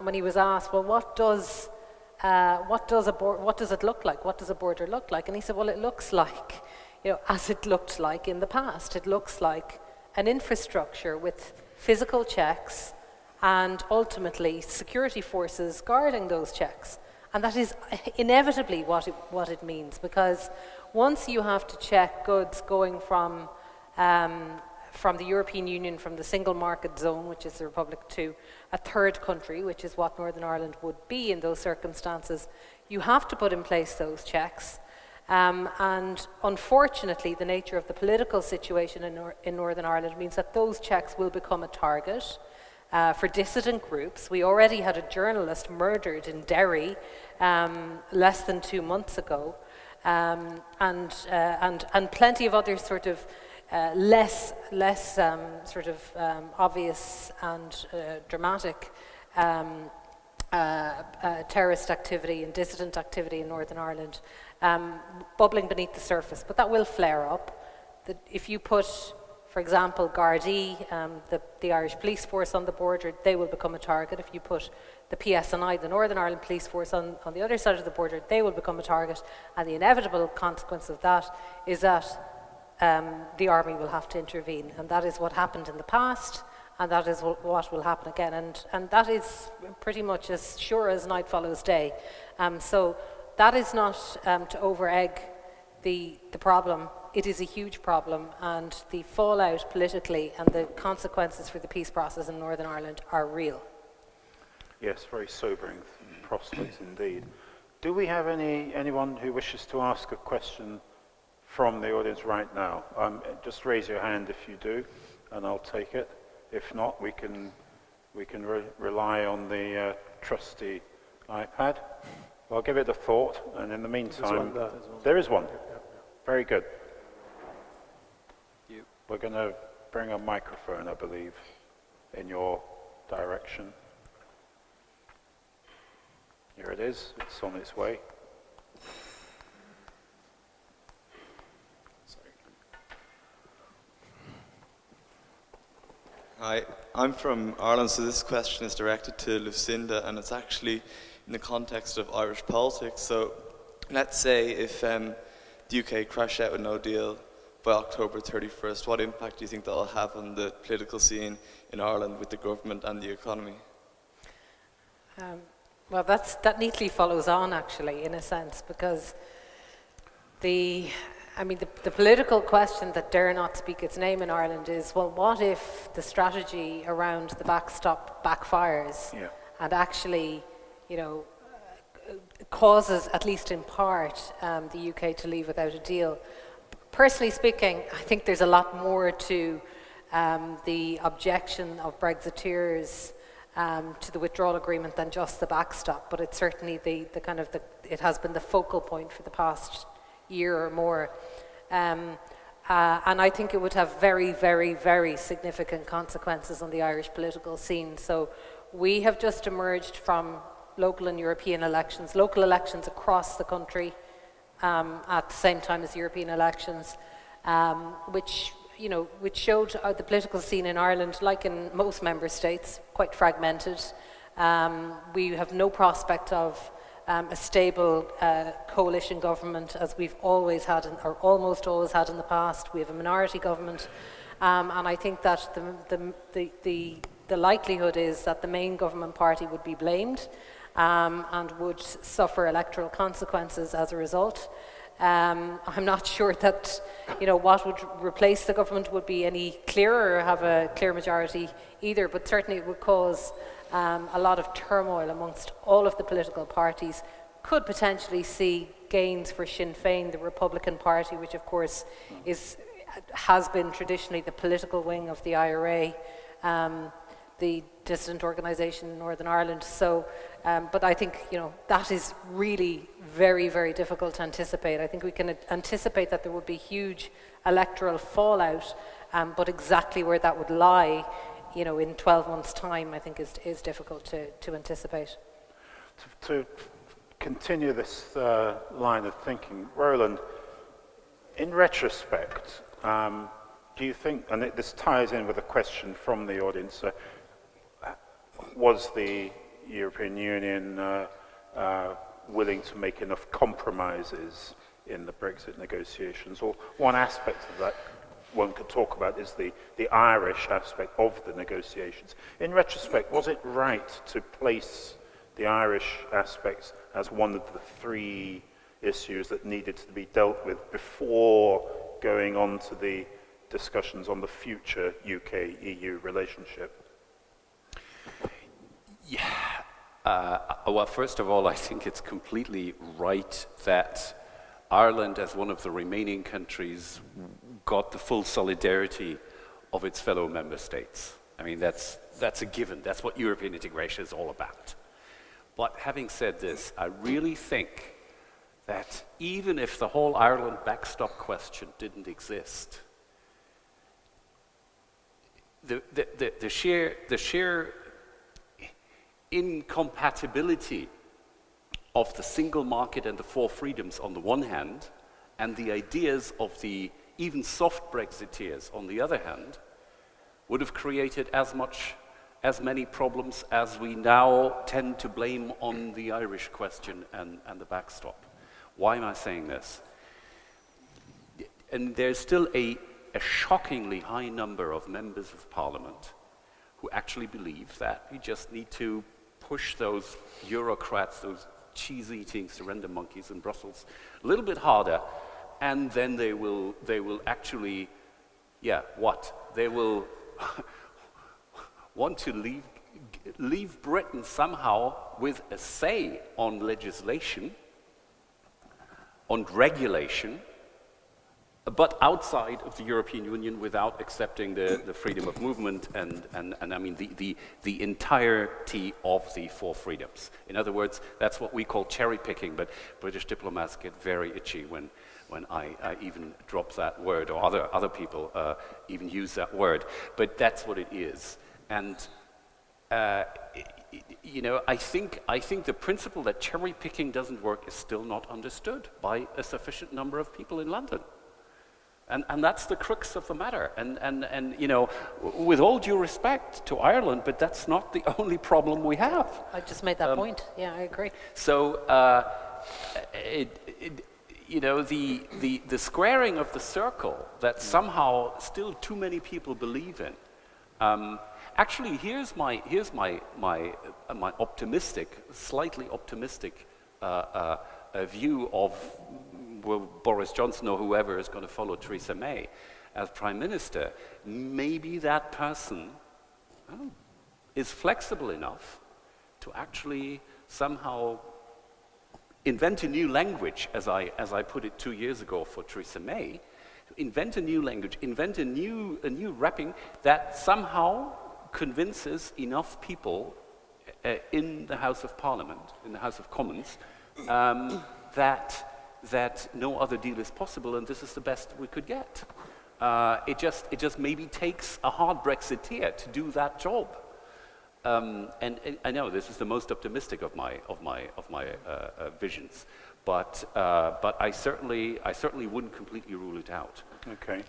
when he was asked, well, what does it look like? What does a border look like? And he said, well, it looks like, as it looked like in the past. It looks like an infrastructure with physical checks and ultimately security forces guarding those checks. And that is inevitably what it means, because once you have to check goods going from the European Union, from the single market zone, which is the Republic, to a third country, which is what Northern Ireland would be in those circumstances, you have to put in place those checks. And unfortunately, the nature of the political situation in Northern Ireland means that those checks will become a target for dissident groups. We already had a journalist murdered in Derry less than 2 months ago, and plenty of other sort of less obvious and dramatic terrorist activity and dissident activity in Northern Ireland bubbling beneath the surface, but that will flare up. If you put, for example, Gardaí, the Irish police force on the border, they will become a target. If you put the PSNI, the Northern Ireland Police Force, on the other side of the border, they will become a target, and the inevitable consequence of that is that the army will have to intervene, and that is what happened in the past, and that is what will happen again, and that is pretty much as sure as night follows day. So that is not to over-egg the problem. It is a huge problem, and the fallout politically and the consequences for the peace process in Northern Ireland are real. Yes, very sobering prospects indeed. Do we have anyone who wishes to ask a question from the audience right now? Just raise your hand if you do, and I'll take it. If not, we can rely on the trusty iPad. I'll give it a thought, and in the meantime, there is one. Very good. We're going to bring a microphone, I believe, in your direction. Here it is. It's on its way. Hi, I'm from Ireland, so this question is directed to Lucinda, and it's actually in the context of Irish politics. So let's say if the UK crash out with no deal by October 31st, what impact do you think that'll have on the political scene in Ireland with the government and the economy? Well, that neatly follows on, actually, in a sense, because the political question that dare not speak its name in Ireland is, well, what if the strategy around the backstop backfires and actually, causes, at least in part, the UK to leave without a deal? Personally speaking, I think there's a lot more to the objection of Brexiteers to the withdrawal agreement than just the backstop, but it's certainly it has been the focal point for the past year or more. And I think it would have very, very, very significant consequences on the Irish political scene. So we have just emerged from local and European elections, local elections across the country at the same time as European elections, which showed the political scene in Ireland, like in most member states, quite fragmented. We have no prospect of a stable coalition government, as we've always had, or almost always had in the past. We have a minority government, and I think that the likelihood is that the main government party would be blamed and would suffer electoral consequences as a result. I'm not sure that what would replace the government would be any clearer or have a clear majority either, but certainly it would cause a lot of turmoil amongst all of the political parties. Could potentially see gains for Sinn Féin, the Republican Party, which of course has been traditionally the political wing of the IRA, the dissident organisation in Northern Ireland. So, but I think that is really very, very difficult to anticipate. I think we can anticipate that there would be huge electoral fallout, but exactly where that would lie, in 12 months' time, I think is difficult to anticipate. To continue this line of thinking, Roland, in retrospect, do you think, and this ties in with a question from the audience, was the European Union willing to make enough compromises in the Brexit negotiations? Or one aspect of that one could talk about is the Irish aspect of the negotiations. In retrospect, was it right to place the Irish aspects as one of the three issues that needed to be dealt with before going on to the discussions on the future UK-EU relationship? Well, first of all, I think it's completely right that Ireland, as one of the remaining countries, got the full solidarity of its fellow member states. I mean, that's a given. That's what European integration is all about. But having said this, I really think that even if the whole Ireland backstop question didn't exist, the sheer incompatibility of the single market and the four freedoms on the one hand, and the ideas of the even soft Brexiteers on the other hand, would have created as many problems as we now tend to blame on the Irish question and the backstop. Why am I saying this? And there's still a shockingly high number of members of parliament who actually believe that we just need to push those bureaucrats, those cheese-eating surrender monkeys in Brussels a little bit harder, and then they will actually, they will want to leave Britain somehow with a say on legislation, on regulation, but outside of the European Union without accepting the freedom of movement and I mean the entirety of the four freedoms. In other words, that's what we call cherry picking, but British diplomats get very itchy when I even drop that word, or other people even use that word. But that's what it is. And I think the principle that cherry picking doesn't work is still not understood by a sufficient number of people in London. And that's the crux of the matter. And you know, with all due respect to Ireland, but that's not the only problem we have. I just made that point. Yeah, I agree. So, you know, the squaring of the circle that somehow still too many people believe in. Actually, here's my optimistic, slightly optimistic view of Boris Johnson or whoever is going to follow Theresa May as Prime Minister. Maybe that person is flexible enough to actually somehow invent a new language, as I put it 2 years ago for Theresa May. Invent a new language, invent a new wrapping that somehow convinces enough people in the House of Parliament, in the House of Commons, that no other deal is possible, and this is the best we could get. It just maybe takes a hard Brexiteer to do that job. And I know this is the most optimistic of my visions, but I certainly wouldn't completely rule it out. Okay.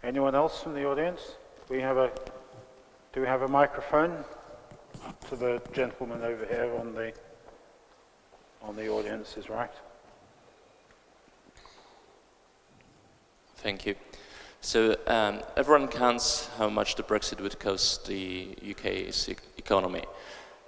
Anyone else from the audience? Do we have a microphone to the gentleman over here on the audience's right? Thank you. So everyone counts how much the Brexit would cost the UK's economy.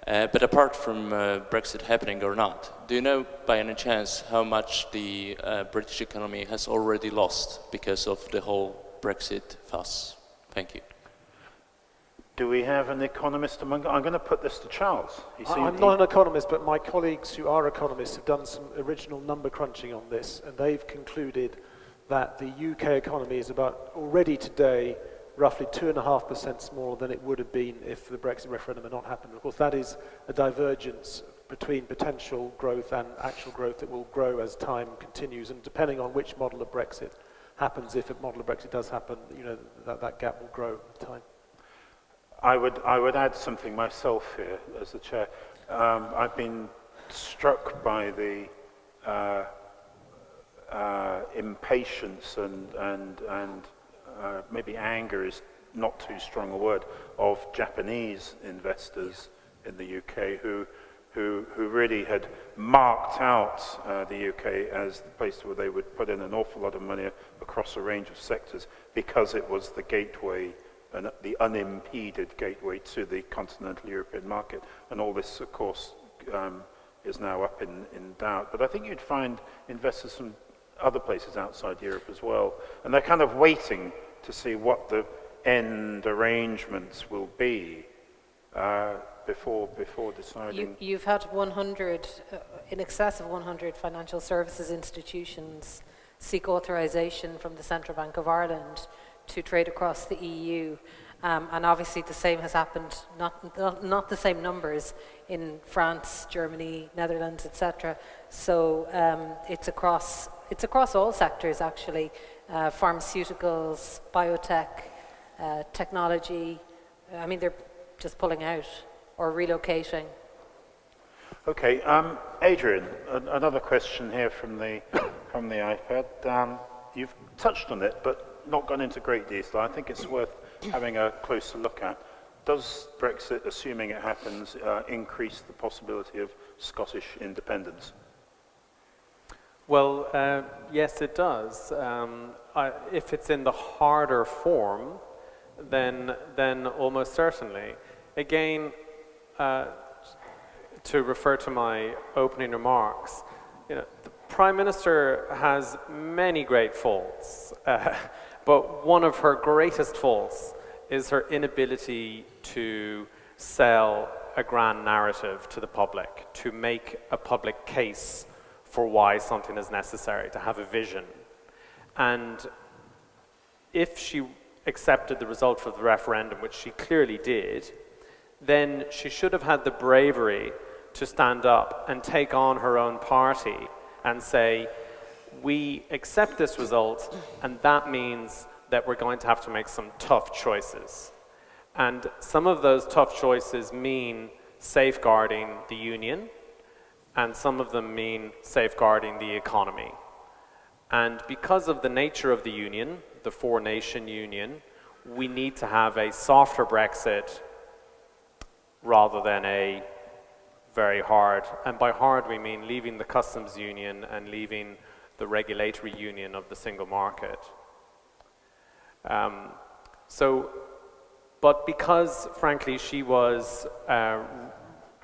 But apart from Brexit happening or not, do you know by any chance how much the British economy has already lost because of the whole Brexit fuss? Thank you. Do we have an economist among? I'm going to put this to Charles. I'm not an economist, but my colleagues who are economists have done some original number crunching on this, and they've concluded that the UK economy is about, already today, roughly 2.5% smaller than it would have been if the Brexit referendum had not happened. Of course, that is a divergence between potential growth and actual growth that will grow as time continues, and depending on which model of Brexit happens, if a model of Brexit does happen, you know, that gap will grow with time. I would add something myself here as the chair. I've been struck by the impatience and maybe anger is not too strong a word, of Japanese investors in the UK who really had marked out the UK as the place where they would put in an awful lot of money across a range of sectors because it was the gateway, and the unimpeded gateway to the continental European market. And all this, of course, is now up in doubt. But I think you'd find investors from other places outside Europe as well. And they're kind of waiting to see what the end arrangements will be before deciding. You've had 100, in excess of 100 financial services institutions seek authorization from the Central Bank of Ireland to trade across the EU. And obviously the same has happened, not the same numbers in France, Germany, Netherlands, etc. So it's across all sectors actually, pharmaceuticals, biotech, technology. I mean, they're just pulling out or relocating. Okay, Adrian, another question here from the iPad. You've touched on it, but not gone into great detail. I think it's worth having a closer look at. Does Brexit, assuming it happens, increase the possibility of Scottish independence? Well, yes, it does. If it's in the harder form, then almost certainly. Again, to refer to my opening remarks, you know, the Prime Minister has many great faults, but one of her greatest faults is her inability to sell a grand narrative to the public, to make a public case for why something is necessary, to have a vision. And if she accepted the result of the referendum, which she clearly did, then she should have had the bravery to stand up and take on her own party and say, we accept this result, and that means that we're going to have to make some tough choices. And some of those tough choices mean safeguarding the union, and some of them mean safeguarding the economy. And because of the nature of the union, the four-nation union, we need to have a softer Brexit rather than a very hard, and by hard we mean leaving the customs union and leaving the regulatory union of the single market. But because, frankly, she was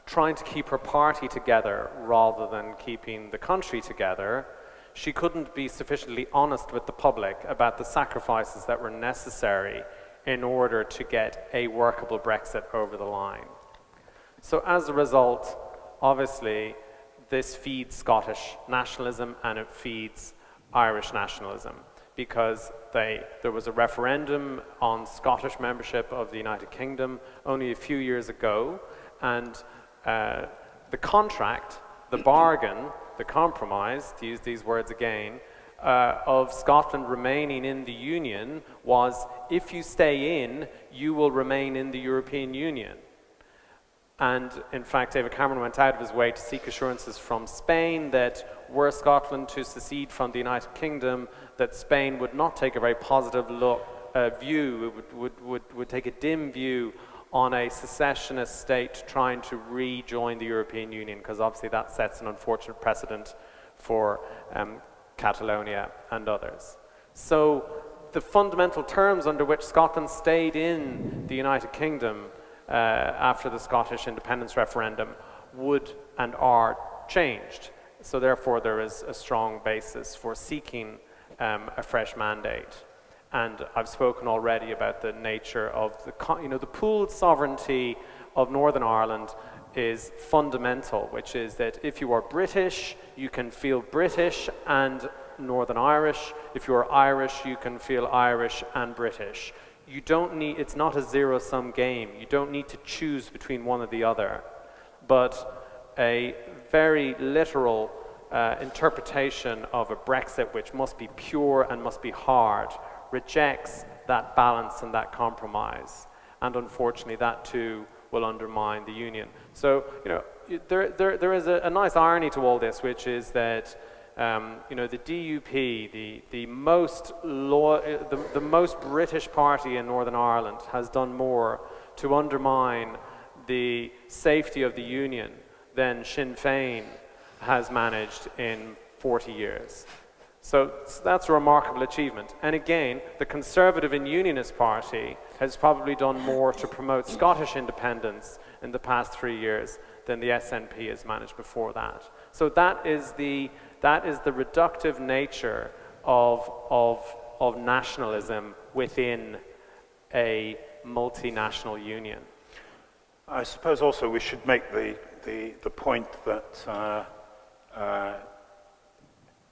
trying to keep her party together rather than keeping the country together, she couldn't be sufficiently honest with the public about the sacrifices that were necessary in order to get a workable Brexit over the line. So as a result, obviously, this feeds Scottish nationalism and it feeds Irish nationalism, because there was a referendum on Scottish membership of the United Kingdom only a few years ago, and the contract, the bargain, the compromise, to use these words again, of Scotland remaining in the Union was, if you stay in, you will remain in the European Union. And in fact, David Cameron went out of his way to seek assurances from Spain that were Scotland to secede from the United Kingdom, that Spain would not take a very positive view, it would take a dim view on a secessionist state trying to rejoin the European Union, because obviously that sets an unfortunate precedent for Catalonia and others. So the fundamental terms under which Scotland stayed in the United Kingdom after the Scottish independence referendum would and are changed. So therefore there is a strong basis for seeking a fresh mandate. And I've spoken already about the nature of the pooled sovereignty of Northern Ireland is fundamental, which is that if you are British, you can feel British and Northern Irish. If you are Irish, you can feel Irish and British. You don't need, it's not a zero-sum game. You don't need to choose between one or the other. But a very literal interpretation of a Brexit, which must be pure and must be hard, rejects that balance and that compromise. And unfortunately, that too will undermine the union. So, there is a nice irony to all this, which is that the DUP, the most British party in Northern Ireland, has done more to undermine the safety of the union than Sinn Féin has managed in 40 years. So that's a remarkable achievement. And again, the Conservative and Unionist Party has probably done more to promote Scottish independence in the past 3 years than the SNP has managed before that. So that is the reductive nature of nationalism within a multinational union. I suppose also we should make the point that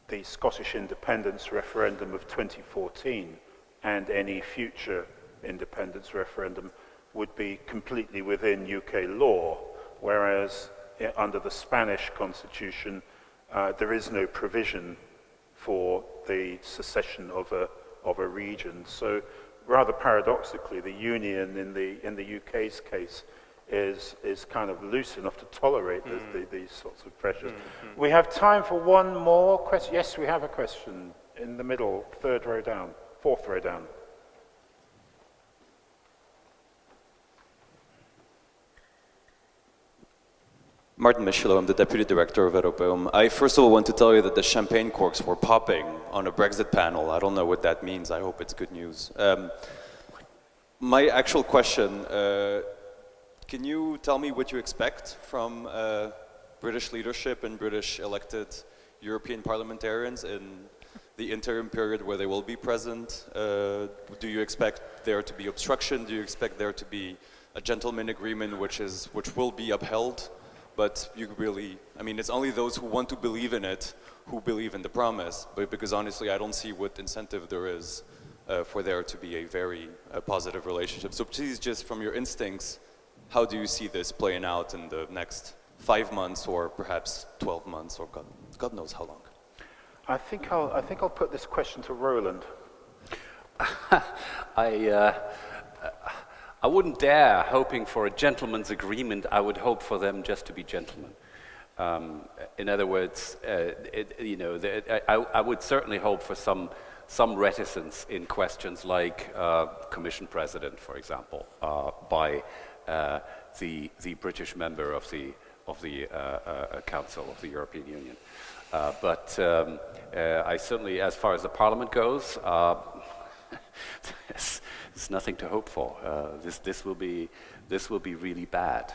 the Scottish independence referendum of 2014 and any future independence referendum would be completely within UK law, whereas under the Spanish constitution there is no provision for the secession of a region. So rather paradoxically, the union in the UK's case is kind of loose enough to tolerate these sorts of pressures. We have time for one more question. Yes, we have a question in the middle, fourth row down. Martin Michelot, I'm the Deputy Director of Europeum. I first of all want to tell you that the champagne corks were popping on a Brexit panel. I don't know what that means. I hope it's good news. My actual question, can you tell me what you expect from British leadership and British elected European parliamentarians in the interim period where they will be present? Do you expect there to be obstruction? Do you expect there to be a gentleman agreement which will be upheld? But you really, I mean, it's only those who want to believe in it who believe in the promise, but because honestly I don't see what incentive there is for there to be a very positive relationship. So please, just from your instincts, how do you see this playing out in the next 5 months or perhaps 12 months or God knows how long? I think I'll put this question to Roland. I wouldn't dare hoping for a gentleman's agreement. I would hope for them just to be gentlemen. In other words, I would certainly hope for some reticence in questions like Commission President, for example, by the British member of the Council of the European Union. But I certainly, as far as the Parliament goes, there's nothing to hope for. This will be really bad,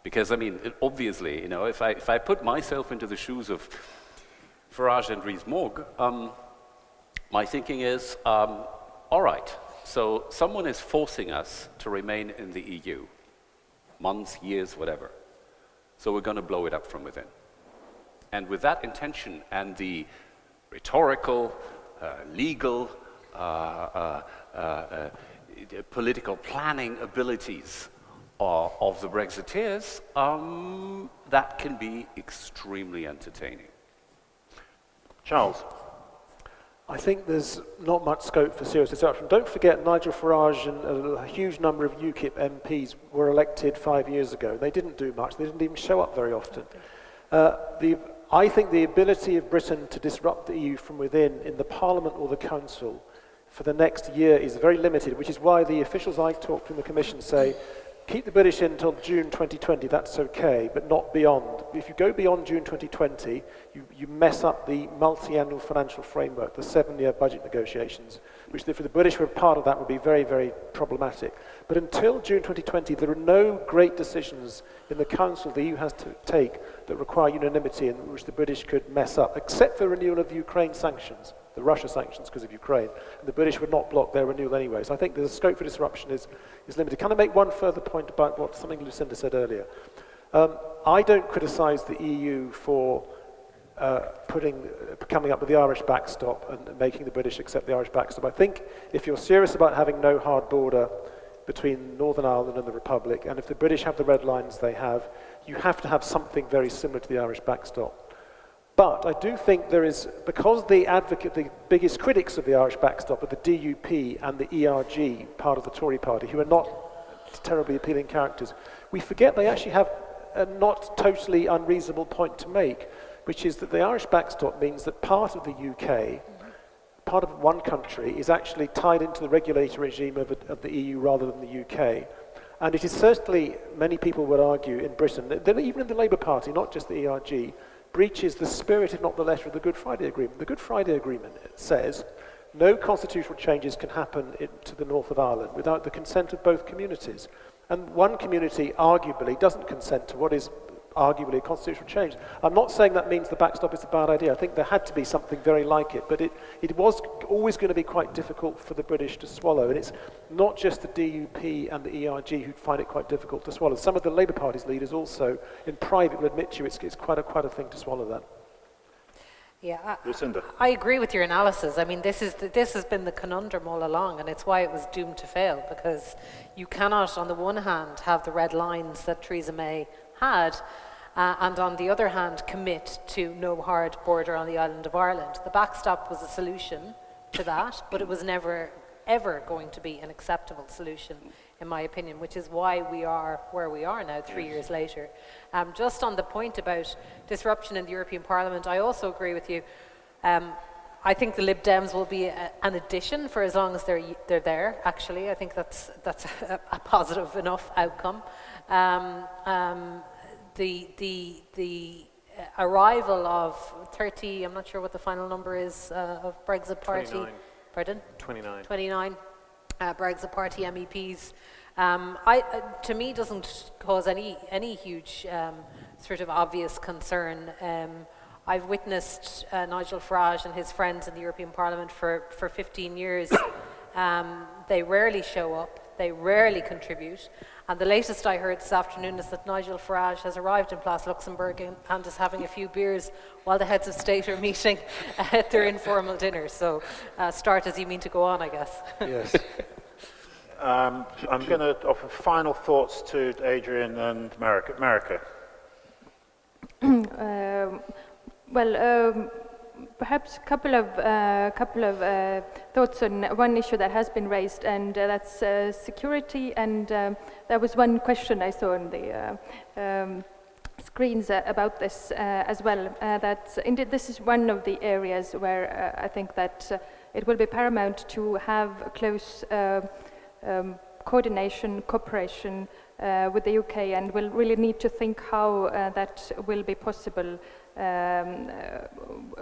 because I mean, obviously, if I put myself into the shoes of Farage and Rees-Mogg, my thinking is, all right. So someone is forcing us to remain in the EU, months, years, whatever. So we're going to blow it up from within. And with that intention and the rhetorical, legal, political planning abilities of the Brexiteers, that can be extremely entertaining. Charles. I think there's not much scope for serious disruption. Don't forget, Nigel Farage and a huge number of UKIP MPs were elected 5 years ago. They didn't do much. They didn't even show up very often. I think the ability of Britain to disrupt the EU from within in the Parliament or the Council for the next year is very limited, which is why the officials I talked to in the Commission say, keep the British in until June 2020, that's okay, but not beyond. If you go beyond June 2020, you mess up the multi-annual financial framework, the 7-year budget negotiations, which if the British were part of that would be very, very problematic. But until June 2020, there are no great decisions in the Council the EU has to take that require unanimity and which the British could mess up, except for renewal of the Ukraine sanctions, the Russia sanctions because of Ukraine. And the British would not block their renewal anyway. So I think the scope for disruption is limited. Can I make one further point about something Lucinda said earlier? I don't criticise the EU for coming up with the Irish backstop and making the British accept the Irish backstop. I think if you're serious about having no hard border between Northern Ireland and the Republic, and if the British have the red lines they have, you have to have something very similar to the Irish backstop. But I do think there is, because the biggest critics of the Irish backstop are the DUP and the ERG, part of the Tory party, who are not terribly appealing characters, we forget they actually have a not totally unreasonable point to make, which is that the Irish backstop means that part of the UK, part of one country, is actually tied into the regulatory regime of the EU rather than the UK. And it is certainly, many people would argue in Britain, even in the Labour Party, not just the ERG, breaches the spirit, if not the letter, of the Good Friday Agreement. The Good Friday Agreement says no constitutional changes can happen to the north of Ireland without the consent of both communities. And one community arguably doesn't consent to what is arguably a constitutional change. I'm not saying that means the backstop is a bad idea. I think there had to be something very like it, but it was always going to be quite difficult for the British to swallow. And it's not just the DUP and the ERG who find it quite difficult to swallow. Some of the Labour Party's leaders also, in private, will admit to you it's quite a thing to swallow that. Yeah, Lucinda. I agree with your analysis. I mean, this has been the conundrum all along, and it's why it was doomed to fail, because you cannot, on the one hand, have the red lines that Theresa May had, and on the other hand, commit to no hard border on the island of Ireland. The backstop was a solution to that, but it was never, ever going to be an acceptable solution, in my opinion, which is why we are where we are now, 3 years later. Just on the point about disruption in the European Parliament, I also agree with you. I think the Lib Dems will be an addition for as long as they're there, actually. I think that's a positive enough outcome. The arrival of 30, I'm not sure what the final number is, of Brexit Party. 29. Pardon? 29 Brexit Party MEPs. To me, doesn't cause any huge sort of obvious concern. I've witnessed Nigel Farage and his friends in the European Parliament for 15 years. They rarely show up, they rarely contribute. And the latest I heard this afternoon is that Nigel Farage has arrived in Place Luxembourg and is having a few beers while the heads of state are meeting at their informal dinner. So start as you mean to go on, I guess. Yes. I'm going to offer final thoughts to Adrian and Marika. Perhaps a couple of thoughts on one issue that has been raised, and that's security. And there was one question I saw on screens about this as well. That indeed this is one of the areas where I think that it will be paramount to have close coordination, cooperation with the UK, and we'll really need to think how that will be possible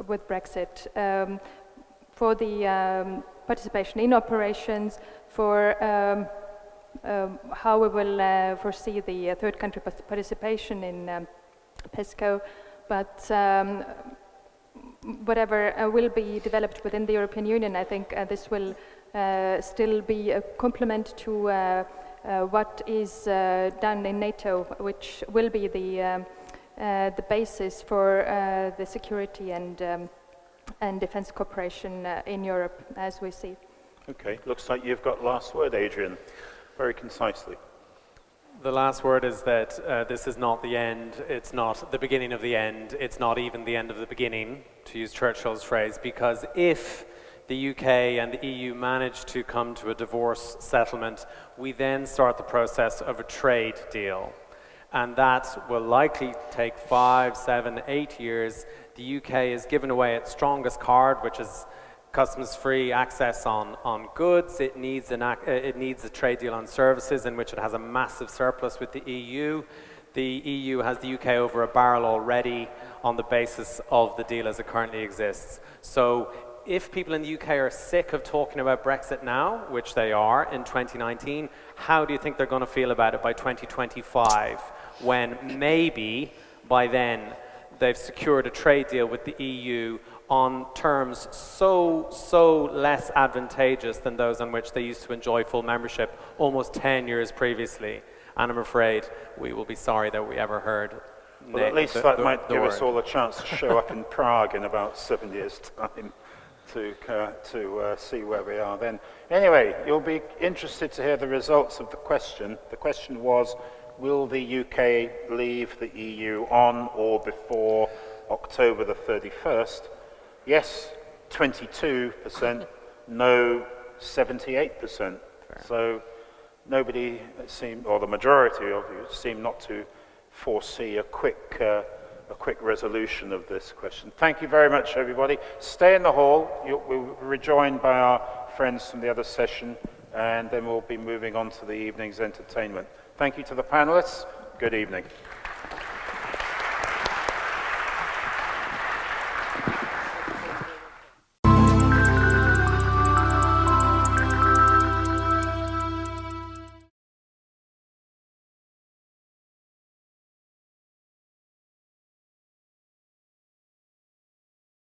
with Brexit. For the participation in operations, for how we will foresee the third country participation in PESCO, but whatever will be developed within the European Union, I think this will still be a complement to what is done in NATO, which will be the basis for the security and defense cooperation in Europe, as we see. Okay, looks like you've got last word, Adrian, very concisely. The last word is that this is not the end, it's not the beginning of the end, it's not even the end of the beginning, to use Churchill's phrase, because if the UK and the EU manage to come to a divorce settlement, we then start the process of a trade deal. And that will likely take 5, 7, 8 years. The UK has given away its strongest card, which is customs-free access on goods. It needs a trade deal on services in which it has a massive surplus with the EU. The EU has the UK over a barrel already on the basis of the deal as it currently exists. So if people in the UK are sick of talking about Brexit now, which they are in 2019, how do you think they're going to feel about it by 2025, when maybe by then they've secured a trade deal with the EU on terms so less advantageous than those on which they used to enjoy full membership almost 10 years previously? And I'm afraid we will be sorry that we ever heard well, at least that might give us all a chance to show up in Prague in about 7 years' time to see where we are then. Anyway, you'll be interested to hear the results of the question. The question was, will the UK leave the EU on or before October the 31st? Yes, 22%, no, 78%. So nobody seemed, or the majority of you seem not to foresee a quick resolution of this question. Thank you very much, everybody. Stay in the hall. We'll be rejoined by our friends from the other session, and then we'll be moving on to the evening's entertainment. Thank you to the panelists. Good evening.